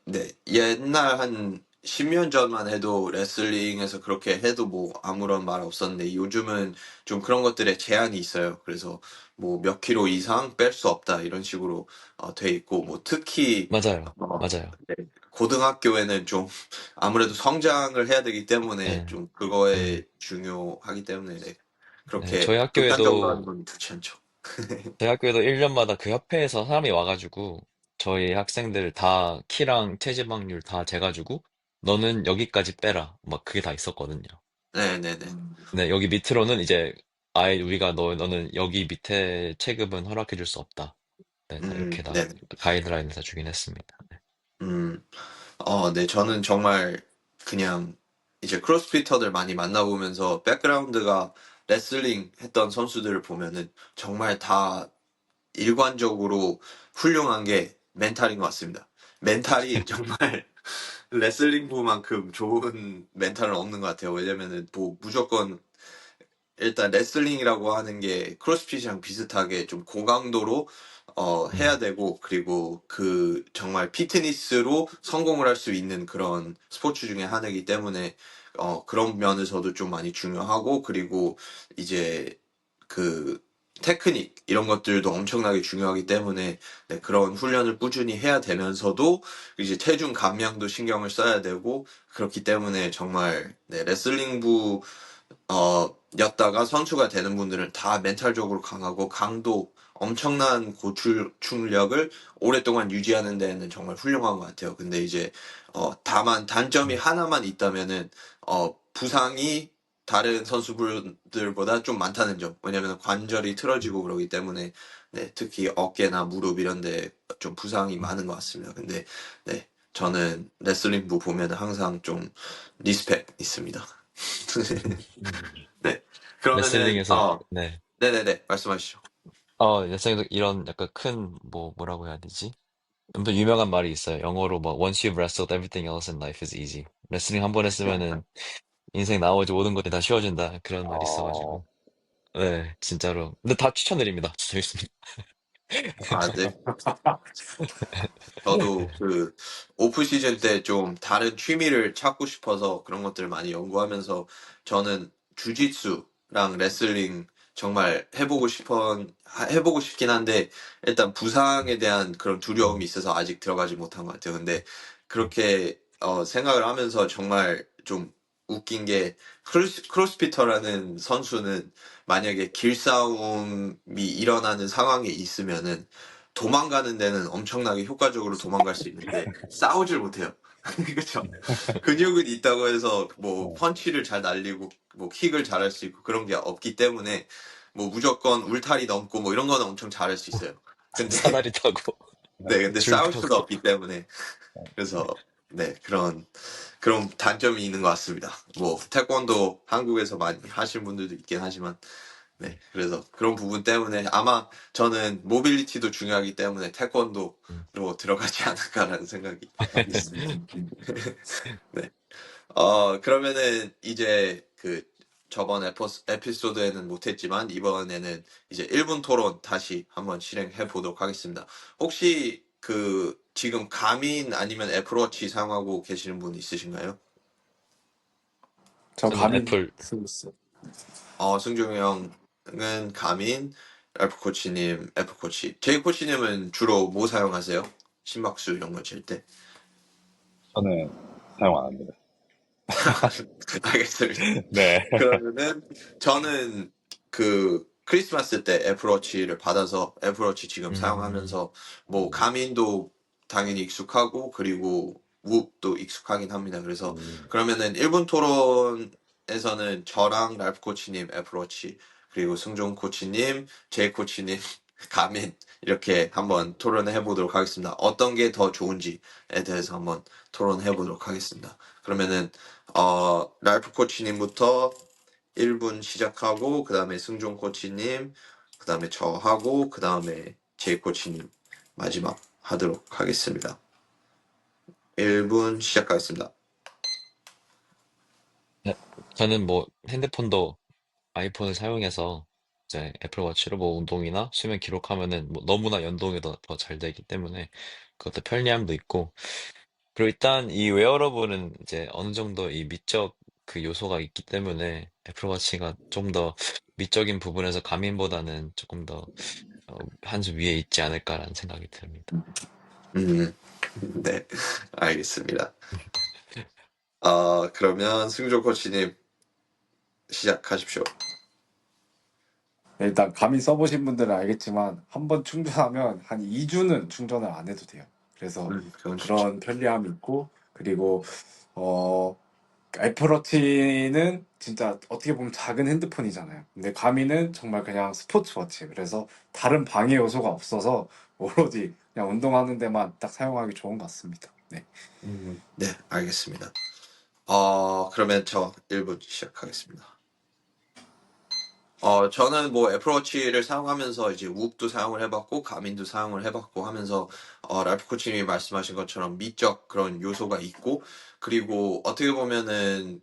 A: 네. 옛날 한 10년 전만 해도 레슬링에서 그렇게 해도 뭐 아무런 말 없었는데 요즘은 좀 그런 것들에 제한이 있어요. 그래서 뭐 몇 킬로 이상 뺄 수 없다 이런 식으로 돼 있고 뭐 특히
D: 맞아요,
A: 어,
D: 맞아요.
A: 네. 고등학교에는 좀 아무래도 성장을 해야 되기 때문에
D: 네,
A: 좀
D: 네,
A: 그거에 중요하기 때문에 네.
D: 네.
A: 그렇게 극단적으로 하는 건 좋지 않죠.
D: 저희 학교에도 1년마다 그 협회에서 사람이 와가지고, 저희 학생들 다 키랑 체지방률 다 재가지고, 너는 여기까지 빼라. 막 그게 다 있었거든요.
A: 네네네.
D: 네, 여기 밑으로는 이제, 아예 우리가 너는 여기 밑에 체급은 허락해줄 수 없다. 네, 다 이렇게 다
A: 네네.
D: 가이드라인을 다 주긴 했습니다. 네.
A: 음. 네, 저는 정말 그냥 이제 크로스피터들 많이 만나보면서 백그라운드가 레슬링 했던 선수들을 보면은 정말 다 일관적으로 훌륭한 게 멘탈인 것 같습니다. 멘탈이 정말 레슬링부만큼 좋은 멘탈은 없는 것 같아요. 왜냐면은 뭐 무조건 일단 레슬링이라고 하는 게 크로스핏이랑 비슷하게 좀 고강도로 해야
D: 음,
A: 되고 그리고 그 정말 피트니스로 성공을 할 수 있는 그런 스포츠 중에 하나이기 때문에 그런 면에서도 좀 많이 중요하고 그리고 이제 그 테크닉 이런 것들도 엄청나게 중요하기 때문에 네, 그런 훈련을 꾸준히 해야 되면서도 이제 체중 감량도 신경을 써야 되고 그렇기 때문에 정말 네, 레슬링부 였다가 선수가 되는 분들은 다 멘탈적으로 강하고 강도 엄청난 고출력을 오랫동안 유지하는 데는 정말 훌륭한 것 같아요. 근데 이제 다만 단점이
D: 음,
A: 하나만 있다면은 부상이 다른 선수들보다 좀 많다는 점. 왜냐면 관절이 틀어지고 그러기 때문에 네, 특히 어깨나 무릎 이런 데 좀 부상이
D: 음,
A: 많은 것 같습니다. 근데 네, 저는 레슬링부 보면 항상 좀 리스펙 있습니다.
D: 음.
A: 네. 그러면은,
D: 레슬링에서, 네.
A: 네네네. 말씀하시죠.
D: 레슬링에서 이런 약간 뭐라고 해야 되지? 엄청 유명한 말이 있어요. 영어로 뭐, once you've wrestled, everything else in life is easy. 레슬링 한 번 했으면은, 인생 나머지 모든 것이 다 쉬워진다. 그런 말이 있어가지고.
B: 어,
D: 네, 진짜로. 근데 다 추천드립니다. 진짜 재밌습니다.
A: 네. 저도 그 오프 시즌 때 좀 다른 취미를 찾고 싶어서 그런 것들을 많이 연구하면서 저는 주짓수랑 레슬링 정말 해보고 싶긴 한데 일단 부상에 대한 그런 두려움이
D: 음,
A: 있어서 아직 들어가지 못한 것 같아요. 근데
D: 음,
A: 그렇게 생각을 하면서 정말 좀 웃긴 게 크로스피터라는 선수는 만약에 길싸움이 일어나는 상황에 있으면은 도망가는 데는 엄청나게 효과적으로 도망갈 수 있는데 싸우질 못해요. 그렇죠? 근육은 있다고 해서 뭐
B: 어,
A: 펀치를 잘 날리고 뭐 킥을 잘할 수 있고 그런 게 없기 때문에 뭐 무조건 울타리 넘고 뭐 이런 거는 엄청 잘할 수 있어요. 근데
D: 사다리 타고,
A: 네, 근데
D: 줄
A: 싸울 수가
D: 타고.
A: 없기 때문에 그래서 네, 그런 단점이 있는 것 같습니다. 뭐 태권도 한국에서 많이 하시는 분들도 있긴 하지만 네, 그래서 그런 부분 때문에 아마 저는 모빌리티도 중요하기 때문에 태권도로
D: 음.
A: 들어가지 않을까라는 생각이 있습니다.
C: 음.
A: 네. 그러면은 이제 그 저번 에피소드에는 못했지만 이번에는 이제 1분 토론 다시 한번 실행해 보도록 하겠습니다. 혹시 그 지금 가민 아니면 애플워치 사용하고 계시는 분 있으신가요?
C: 저
D: 저는
C: 가민
D: 애플,
C: 쓰고 있어요.
A: 승종이 형은 가민, 애플코치님 애플코치. 제이코치님은 주로 뭐 사용하세요? 심박수 이런 거 잴 때?
B: 저는 사용 안 합니다.
A: 알겠습니다.
B: 네.
A: 그러면은 저는 그 크리스마스 때 애플워치를 받아서 애플워치 지금 사용하면서 뭐 가민도 당연히 익숙하고 그리고 웁도 익숙하긴 합니다. 그래서 그러면은 1분 토론에서는 저랑 랄프 코치님 애플워치 그리고 승종 코치님, 제이 코치님 가민 이렇게 한번 토론을 해보도록 하겠습니다. 어떤 게 더 좋은지에 대해서 한번 토론해 보도록 하겠습니다. 그러면은 랄프 코치님부터 1분 시작하고 그 다음에 승종 코치님 그 다음에 저하고 그 다음에 제이 코치님 마지막 하도록 하겠습니다. 1분 시작하겠습니다.
D: 네, 저는 뭐 핸드폰도 아이폰을 사용해서 이제 애플워치로 뭐 운동이나 수면 기록하면은 뭐 너무나 연동이 더 잘 되기 때문에 그것도 편리함도 있고 그리고 일단 이 웨어러블은 이제 어느 정도 이 미적 그 요소가 있기 때문에 애플워치가 좀 더 미적인 부분에서 가민보다는 조금 더 한 수 위에 있지 않을까라는 생각이 듭니다.
A: 음, 네, 알겠습니다. 그러면 승종 코치님 시작하십시오.
C: 일단 가민 써보신 분들은 알겠지만 한 번 충전하면 한 2주는 충전을 안 해도 돼요. 그래서
A: 그건 좋죠.
C: 그런 편리함이 있고 그리고 어 애플워치는 진짜 어떻게 보면 작은 핸드폰이잖아요. 근데 가미는 정말 그냥 스포츠워치. 그래서 다른 방해 요소가 없어서 오로지 그냥 운동하는 데만 딱 사용하기 좋은 것 같습니다. 네.
A: 네, 알겠습니다. 그러면 저 1분 시작하겠습니다. 저는 뭐 애플워치를 사용하면서 이제 웁도 사용을 해봤고 가민도 사용을 해봤고 하면서 랄프 코치님이 말씀하신 것처럼 미적 그런 요소가 있고 그리고 어떻게 보면은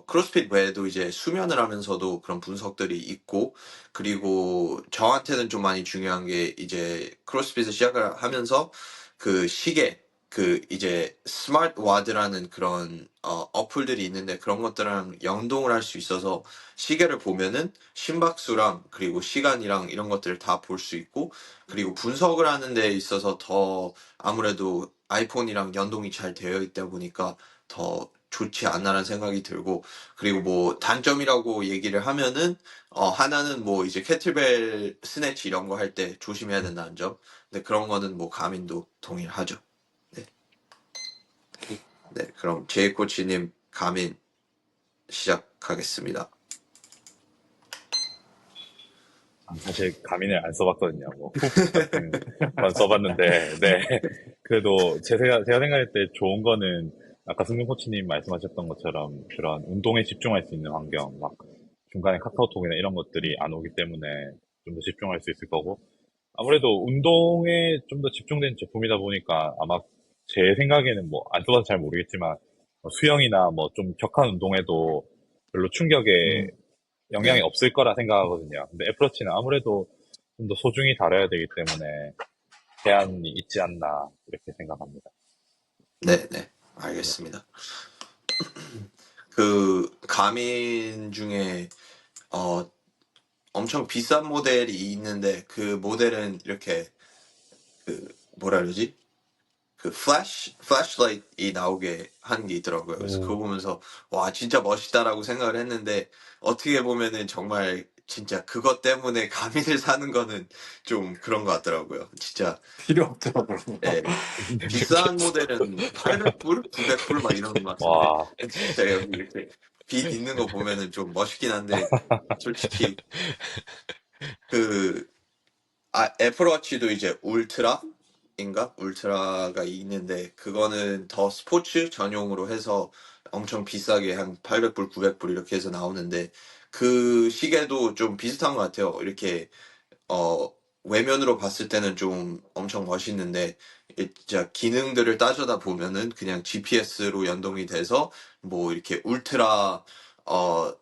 A: 크로스핏 외에도 이제 수면을 하면서도 그런 분석들이 있고 그리고 저한테는 좀 많이 중요한 게 이제 크로스핏을 시작을 하면서 그 시계 그 이제 스마트 와드라는 그런 어플들이 있는데 그런 것들랑 연동을 할 수 있어서 시계를 보면은 심박수랑 그리고 시간이랑 이런 것들을 다 볼 수 있고 그리고 분석을 하는 데 있어서 더 아무래도 아이폰이랑 연동이 잘 되어 있다 보니까 더 좋지 않나라는 생각이 들고 그리고 뭐 단점이라고 얘기를 하면은 하나는 뭐 이제 캐틀벨 스네치 이런 거 할 때 조심해야 된다는 점 근데 그런 거는 뭐 가민도 동일하죠. 네, 네 그럼 제이 코치님 가민 시작하겠습니다.
B: 사실 가민을 안 써봤거든요. 뭐, 훅 같은 건 써봤는데, 네. 그래도 제가 생각할 때 좋은 거는 아까 승준 코치님 말씀하셨던 것처럼 그런 운동에 집중할 수 있는 환경, 막 중간에 카카오톡이나 이런 것들이 안 오기 때문에 좀 더 집중할 수 있을 거고, 아무래도 운동에 좀 더 집중된 제품이다 보니까 아마 제 생각에는 뭐 안 써봐서 잘 모르겠지만 수영이나 뭐 좀 격한 운동에도 별로 충격에
C: 음,
B: 영향이
A: 네,
B: 없을 거라 생각하거든요. 근데 애플워치는 아무래도 좀 더 소중히 다뤄야 되기 때문에 제한이 있지 않나 이렇게 생각합니다.
A: 네, 네,
B: 네.
A: 알겠습니다. 그 가민 중에 어 엄청 비싼 모델이 있는데 그 모델은 이렇게 그 뭐라 그러지? 그 플래시라이트이 나오게 한 게 있더라고요. 그래서 그거
B: 오,
A: 보면서 와 진짜 멋있다라고 생각을 했는데 어떻게 보면은 정말 진짜 그것 때문에 가민을 사는 거는 좀 그런 것 같더라고요. 진짜
C: 필요 없죠, 그런 거.
A: 예, 비싼 모델은 800불, 900불 막 이러는 것 같은데
B: 와,
A: 진짜 여기 이렇게 빛 있는 거 보면은 좀 멋있긴 한데 솔직히 그 애플워치도 이제 울트라인가? 울트라가 있는데 그거는 더 스포츠 전용으로 해서 엄청 비싸게 한 800불, 900불 이렇게 해서 나오는데 그 시계도 좀 비슷한 것 같아요. 이렇게 어, 외면으로 봤을 때는 좀 엄청 멋있는데, 진짜 기능들을 따져다 보면은 그냥 GPS로 연동이 돼서, 뭐 이렇게 울트라, 어,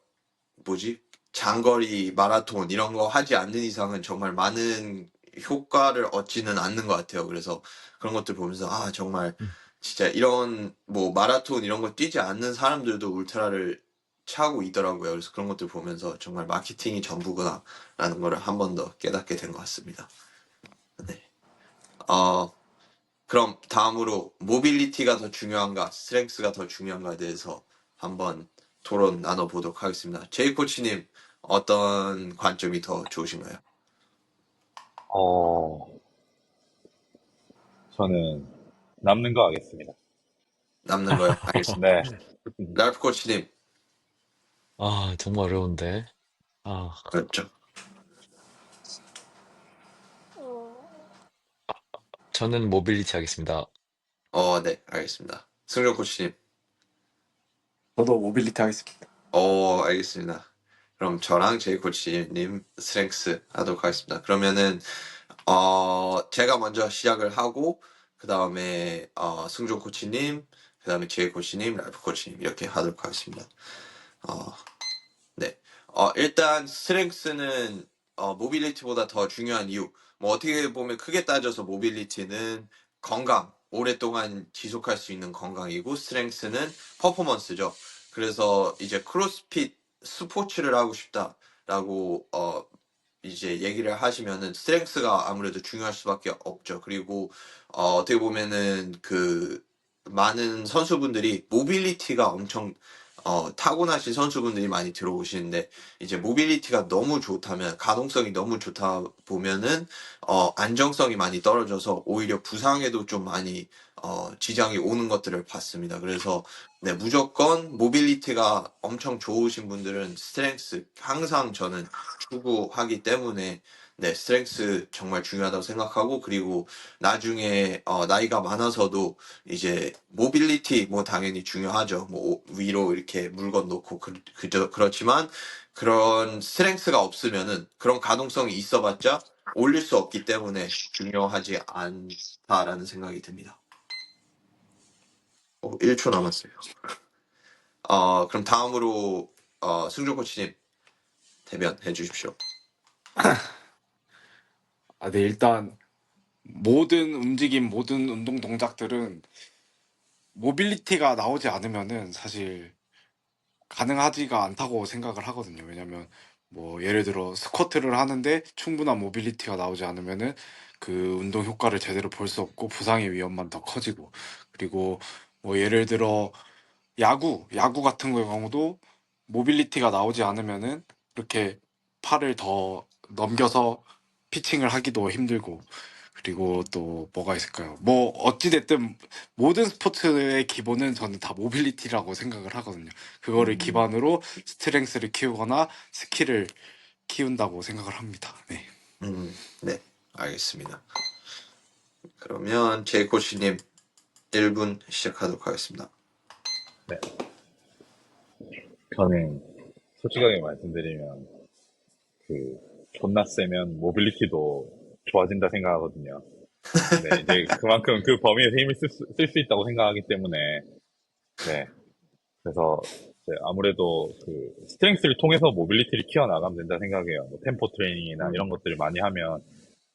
A: 뭐지? 장거리 마라톤 이런 거 하지 않는 이상은 정말 많은 효과를 얻지는 않는 것 같아요. 그래서 그런 것들 보면서, 아, 정말
D: 음.
A: 진짜 이런 뭐 마라톤 이런 거 뛰지 않는 사람들도 울트라를 차고 있더라고요. 그래서 그런 것들 보면서 정말 마케팅이 전부구나라는 거를 한 번 더 깨닫게 된 것 같습니다. 네. 어, 그럼 다음으로 모빌리티가 더 중요한가, 스트렝스가 더 중요한가에 대해서 한번 토론 나눠보도록 하겠습니다. 제이 코치님, 어떤 관점이 더 좋으신가요?
B: 어, 저는 남는 거 하겠습니다.
A: 남는 거요? 알겠습니다.
B: 네.
A: 랄프 코치님,
D: 아, 정말 어려운데. 아,
A: 그렇죠.
D: 저는 모빌리티 하겠습니다.
A: 네, 알겠습니다. 승료 코치님,
C: 저도 모빌리티 하겠습니다.
A: 알겠습니다. 그럼 저랑 제이 코치님 스트렝스 하도록 하겠습니다. 그러면은 제가 먼저 시작을 하고 그 다음에 승조 코치님, 그 다음에 제이 코치님, 랄프 코치님 이렇게 하도록 하겠습니다. 어, 네. 일단 스트렝스는 모빌리티보다 더 중요한 이유. 뭐 어떻게 보면 크게 따져서 모빌리티는 건강, 오랫동안 지속할 수 있는 건강이고 스트렝스는 퍼포먼스죠. 그래서 이제 크로스핏 스포츠를 하고 싶다라고 이제 얘기를 하시면은 스트렝스가 아무래도 중요할 수밖에 없죠. 그리고 어떻게 보면은 그 많은 선수분들이 모빌리티가 엄청 타고나신 선수분들이 많이 들어오시는데 이제 모빌리티가 너무 좋다면 가동성이 너무 좋다 보면은 안정성이 많이 떨어져서 오히려 부상에도 좀 많이 지장이 오는 것들을 봤습니다. 그래서 네, 무조건 모빌리티가 엄청 좋으신 분들은 스트렝스 항상 저는 추구하기 때문에 네, 스트렝스 정말 중요하다고 생각하고 그리고 나중에 나이가 많아서도 이제 모빌리티 뭐 당연히 중요하죠. 뭐 위로 이렇게 물건 놓고 그렇지만 그런 스트렝스가 없으면은 그런 가동성이 있어봤자 올릴 수 없기 때문에 중요하지 않다라는 생각이 듭니다. 1초 남았어요. 그럼 다음으로 승조 코치님 대변해 주십시오.
C: 네, 일단 모든 움직임, 모든 운동 동작들은 모빌리티가 나오지 않으면은 사실 가능하지가 않다고 생각을 하거든요. 왜냐면 뭐 예를 들어 스쿼트를 하는데 충분한 모빌리티가 나오지 않으면은 그 운동 효과를 제대로 볼 수 없고 부상의 위험만 더 커지고 그리고 뭐 예를 들어 야구 같은 경우도 모빌리티가 나오지 않으면은 이렇게 팔을 더 넘겨서 피칭을 하기도 힘들고 그리고 또 뭐가 있을까요? 뭐 어찌됐든 모든 스포츠의 기본은 저는 다 모빌리티라고 생각을 하거든요. 그거를 기반으로 스트렝스를 키우거나 스킬을 키운다고 생각을 합니다. 네.
A: 네, 알겠습니다. 그러면 제이 코치님 1분 시작하도록 하겠습니다.
B: 네. 저는 솔직하게 말씀드리면 그 존나 세면 모빌리티도 좋아진다 생각하거든요. 네, 이제 그만큼 그 범위에서 힘을 쓸 수 있다고 생각하기 때문에 네. 그래서 이제 아무래도 그 스트렝스를 통해서 모빌리티를 키워나가면 된다 생각해요. 뭐 템포 트레이닝이나 이런 것들을 많이 하면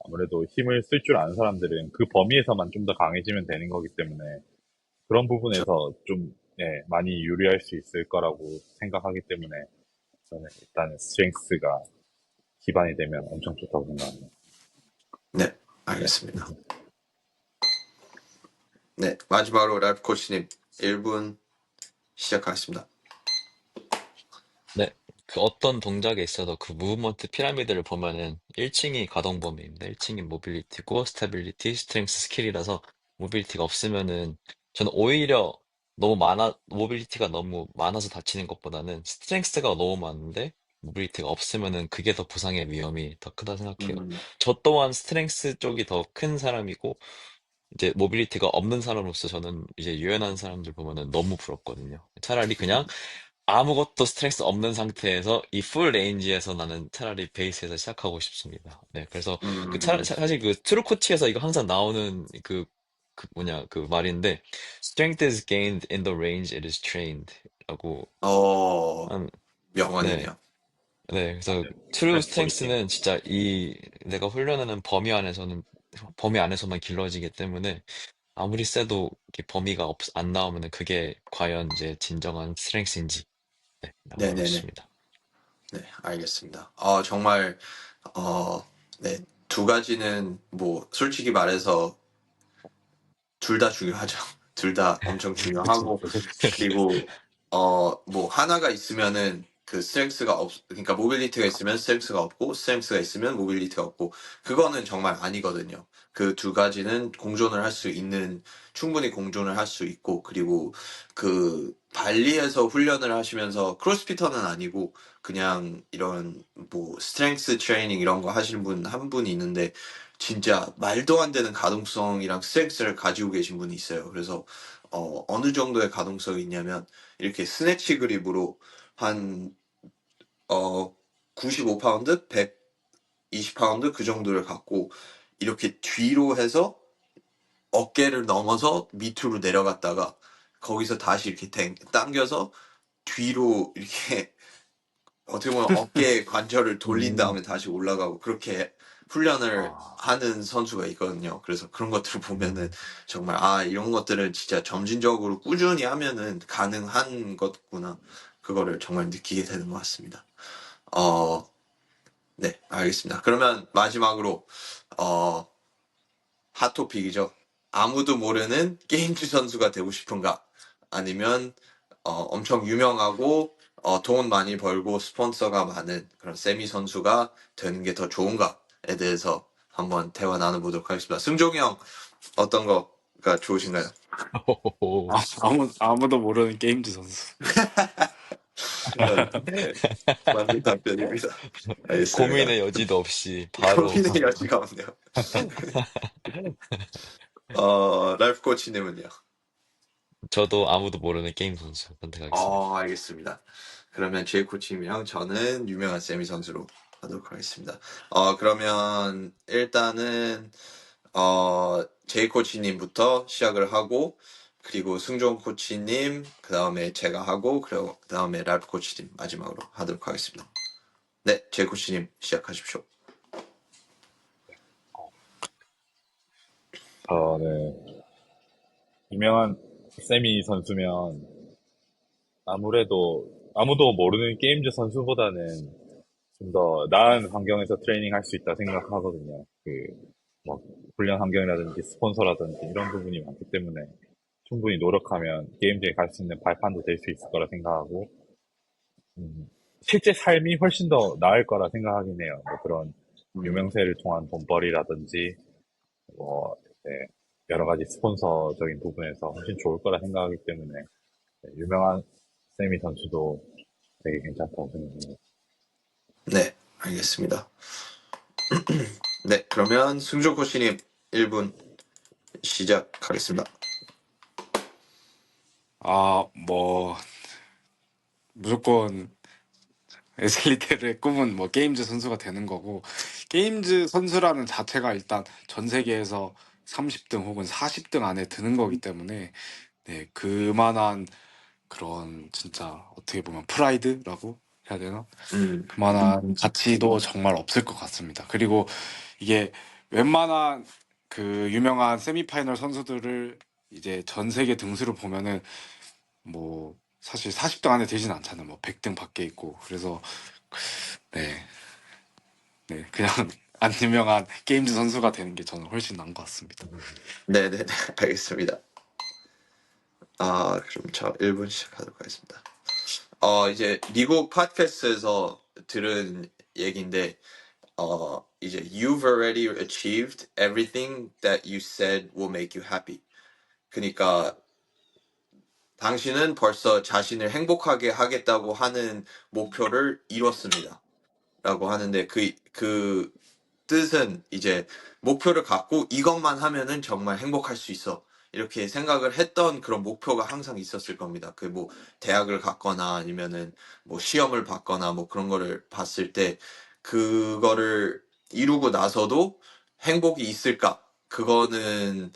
B: 아무래도 힘을 쓸 줄 아는 사람들은 그 범위에서만 좀 더 강해지면 되는 거기 때문에 그런
A: 저,
B: 부분에서 좀 네, 많이 유리할 수 있을 거라고 생각하기 때문에 저는 일단 스트렝스가 기반이 되면 엄청 좋다고 생각합니다.
A: 네, 알겠습니다. 네, 마지막으로 랄프 코치님 1분 시작하겠습니다.
D: 네. 그 어떤 동작에 있어도 그 무브먼트 피라미드를 보면은 1층이 가동 범위입니다. 1층이 모빌리티고 스태빌리티, 스트렝스, 스킬이라서 모빌리티가 없으면은 저는 오히려 모빌리티가 너무 많아서 다치는 것보다는 스트렝스가 너무 많은데 모빌리티가 없으면은 그게 더 부상의 위험이 더 크다 생각해요.
A: 음,
D: 저 또한 스트렝스 쪽이 더 큰 사람이고 이제 모빌리티가 없는 사람으로서 저는 이제 유연한 사람들 보면은 너무 부럽거든요. 차라리 그냥 아무것도 스트렝스 없는 상태에서 이 풀 레인지에서 나는 차라리 베이스에서 시작하고 싶습니다. 네, 그래서
A: 음,
D: 사실 그 트루 코치에서 이거 항상 나오는 그 뭐냐 그 말인데 strength is gained in the range it is trained 라고
A: 어,
D: 한 네,
A: 명언이네요.
D: 네, 그래서 트루
B: 스트렝스 포인팅.
D: 스트렝스는 진짜 이 내가 훈련하는 범위 안에서만 길러지기 때문에 아무리 세도 이렇게 범위가 안 나오면은 그게 과연 이제 진정한 스트렝스인지 네, 라고 알고
A: 네네네.
D: 있습니다.
A: 네, 알겠습니다. 정말, 어, 네, 두 가지는 뭐, 솔직히 말해서 둘 다 중요하죠. 둘 다 엄청
D: 그쵸?
A: 중요하고, 그리고, 뭐, 하나가 있으면은 그 스트렝스가 그러니까 모빌리티가 있으면 스트렝스가 없고, 스트렝스가 있으면 모빌리티가 없고, 그거는 정말 아니거든요. 그 두 가지는 공존을 할 수 있는, 충분히 공존을 할 수 있고, 그리고 그 발리에서 훈련을 하시면서 크로스피터는 아니고, 그냥 이런 뭐, 스트렝스 트레이닝 이런 거 하시는 분 한 분이 있는데, 진짜 말도 안 되는 가동성이랑 스트렝스를 가지고 계신 분이 있어요. 그래서 어느 정도의 가동성이 있냐면 이렇게 스네치 그립으로 한 95파운드, 120파운드 그 정도를 갖고 이렇게 뒤로 해서 어깨를 넘어서 밑으로 내려갔다가 거기서 다시 이렇게 당겨서 뒤로 이렇게 어떻게 보면 어깨 관절을 돌린 다음에 다시 올라가고 그렇게 훈련을
B: 아,
A: 하는 선수가 있거든요. 그래서 그런 것들을 보면은
B: 음,
A: 정말 이런 것들은 진짜 점진적으로 꾸준히 하면은 가능한 것구나. 그거를 정말 느끼게 되는 것 같습니다. 어, 네, 알겠습니다. 그러면 마지막으로 어, 핫토픽이죠. 아무도 모르는 게임즈 선수가 되고 싶은가? 아니면 엄청 유명하고 돈 많이 벌고 스폰서가 많은 그런 세미 선수가 되는 게 더 좋은가에 대해서 한번 대화 나눠보도록 하겠습니다. 승종이 형 어떤 거가 좋으신가요?
C: 아무도 모르는 게임즈 선수.
A: 네, 맞는 답변입니다. 알겠습니다.
D: 고민의 여지도 없이 바로
A: 고민의 여지가 없네요. 랄프 코치님은요?
D: 저도 아무도 모르는 게임 선수 선택하겠습니다.
A: 알겠습니다. 그러면 제이 코치님이랑 저는 유명한 세미 선수로 하도록 하겠습니다. 그러면 일단은 제이 코치님부터 시작을 하고 그리고 승종 코치님 그 다음에 제가 하고 그리고 그 다음에 랄프 코치님 마지막으로 하도록 하겠습니다. 네, 제이 코치님 시작하십시오.
B: 저는 유명한 세미 선수면 아무래도 아무도 모르는 게임즈 선수보다는 좀 더 나은 환경에서 트레이닝 할 수 있다 생각하거든요. 뭐, 훈련 환경이라든지 스폰서라든지 이런 부분이 많기 때문에 충분히 노력하면 게임즈에 갈 수 있는 발판도 될 수 있을 거라 생각하고, 실제 삶이 훨씬 더 나을 거라 생각하긴 해요. 뭐 그런
A: 음,
B: 유명세를 통한 돈벌이라든지, 뭐, 네, 여러 가지 스폰서적인 부분에서 훨씬 좋을 거라 생각하기 때문에, 네, 유명한 세미 선수도 되게 괜찮다고 생각합니다.
A: 네, 알겠습니다. 네, 그러면 승종 코치님 1분 시작하겠습니다.
C: 뭐 무조건 에슬리테르의 꿈은 뭐 게임즈 선수가 되는 거고, 게임즈 선수라는 자체가 일단 전 세계에서 30등 혹은 40등 안에 드는 거기 때문에 네, 그만한 그런 진짜 어떻게 보면 프라이드라고 해야 되나?
A: 음,
C: 그만한 가치도 정말 없을 것 같습니다. 그리고 이게 웬만한 그 유명한 세미파이널 선수들을 이제 전 세계 등수를 보면은 뭐 사실 40등 안에 들진 않잖아요. 뭐 100등 밖에 있고. 그래서 네, 네, 그냥 안 유명한 게임즈 선수가 되는 게 저는 훨씬 나은 것 같습니다.
A: 네네네, 알겠습니다. 그럼 저 1분 시작하도록 하겠습니다. 이제 미국 팟캐스트에서 들은 얘기인데, 이제 You've already achieved everything that you said will make you happy. 그러니까 당신은 벌써 자신을 행복하게 하겠다고 하는 목표를 이뤘습니다. 라고 하는데 그 뜻은 이제 목표를 갖고 이것만 하면은 정말 행복할 수 있어. 이렇게 생각을 했던 그런 목표가 항상 있었을 겁니다. 그 뭐 대학을 갔거나 아니면은 뭐 시험을 봤거나 뭐 그런 거를 봤을 때 그거를 이루고 나서도 행복이 있을까? 그거는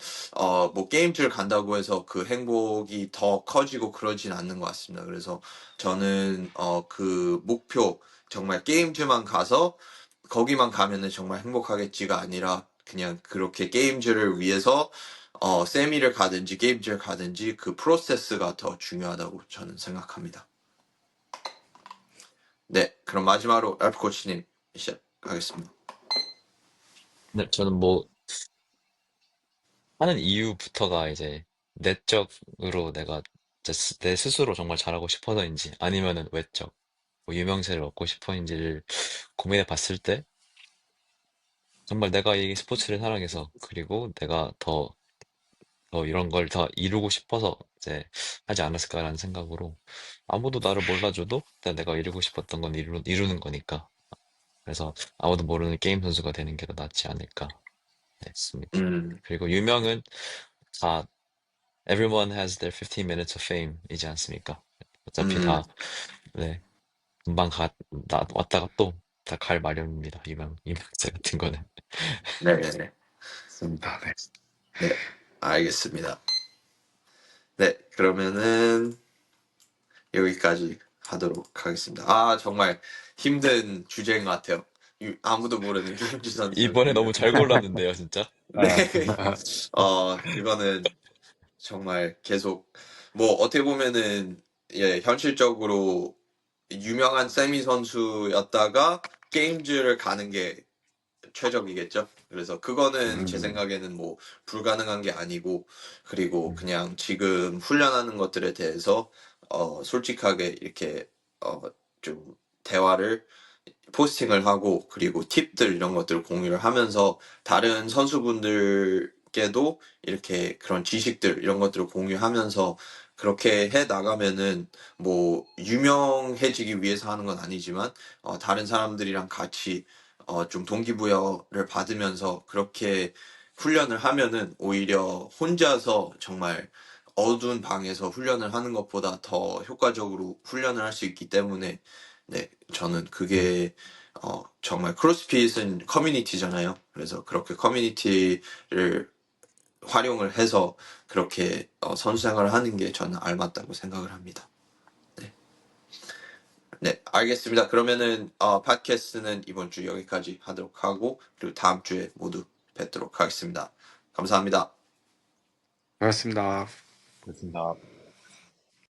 A: 뭐 게임즈를 간다고 해서 그 행복이 더 커지고 그러진 않는 것 같습니다. 그래서 저는 그 목표 정말 게임즈만 가서 거기만 가면은 정말 행복하겠지가 아니라 그냥 그렇게 게임즈를 위해서 세미를 가든지 게임즈를 가든지 그 프로세스가 더 중요하다고 저는 생각합니다. 네, 그럼 마지막으로 알프 코치님 시작하겠습니다.
D: 네, 저는 뭐 하는 이유부터가 이제 내적으로 내가 내 스스로 정말 잘하고 싶어서인지 아니면은 외적 뭐 유명세를 얻고 싶어인지를 고민해 봤을 때 정말 내가 이 스포츠를 사랑해서 그리고 내가 더 이런 걸 더 이루고 싶어서 이제 하지 않았을까라는 생각으로 아무도 나를 몰라줘도 일단 내가 이루고 싶었던 건 이루는 거니까 그래서 아무도 모르는 게임 선수가 되는 게 더 낫지 않을까 했습니다.
A: 음,
D: 그리고 유명은 다 everyone has their 15 minutes of fame 이지 않습니까? 어차피
A: 음,
D: 다 네, 금방 왔다가 또 다 갈 마련입니다. 유명세 같은 거는.
A: 네네네.
C: 맞습니다. 네.
A: 네, 알겠습니다. 네, 그러면은 여기까지 하도록 하겠습니다. 아, 정말 힘든 주제인 것 같아요. 아무도 모르는 게임즈 선수.
D: 이번에 너무 잘 골랐는데요, 진짜.
A: 네,
C: 아,
A: 이거는 정말 계속 뭐 어떻게 보면은 예, 현실적으로 유명한 세미 선수였다가 게임즈를 가는 게 최적이겠죠. 그래서 그거는 제 생각에는 뭐 불가능한 게 아니고 그리고 그냥 지금 훈련하는 것들에 대해서 솔직하게 이렇게 좀 대화를 포스팅을 하고 그리고 팁들 이런 것들을 공유를 하면서 다른 선수분들께도 이렇게 그런 지식들 이런 것들을 공유하면서 그렇게 해 나가면은 뭐 유명해지기 위해서 하는 건 아니지만 다른 사람들이랑 같이 좀 동기부여를 받으면서 그렇게 훈련을 하면은 오히려 혼자서 정말 어두운 방에서 훈련을 하는 것보다 더 효과적으로 훈련을 할 수 있기 때문에 네, 저는 그게 정말 크로스핏은 커뮤니티잖아요. 그래서 그렇게 커뮤니티를 활용을 해서 그렇게 선수 생활을 하는 게 저는 알맞다고 생각을 합니다. 네, 네, 알겠습니다. 그러면은 팟캐스트는 이번 주 여기까지 하도록 하고 그리고 다음 주에 모두 뵙도록 하겠습니다. 감사합니다.
C: 고맙습니다.
B: 그렇습니다.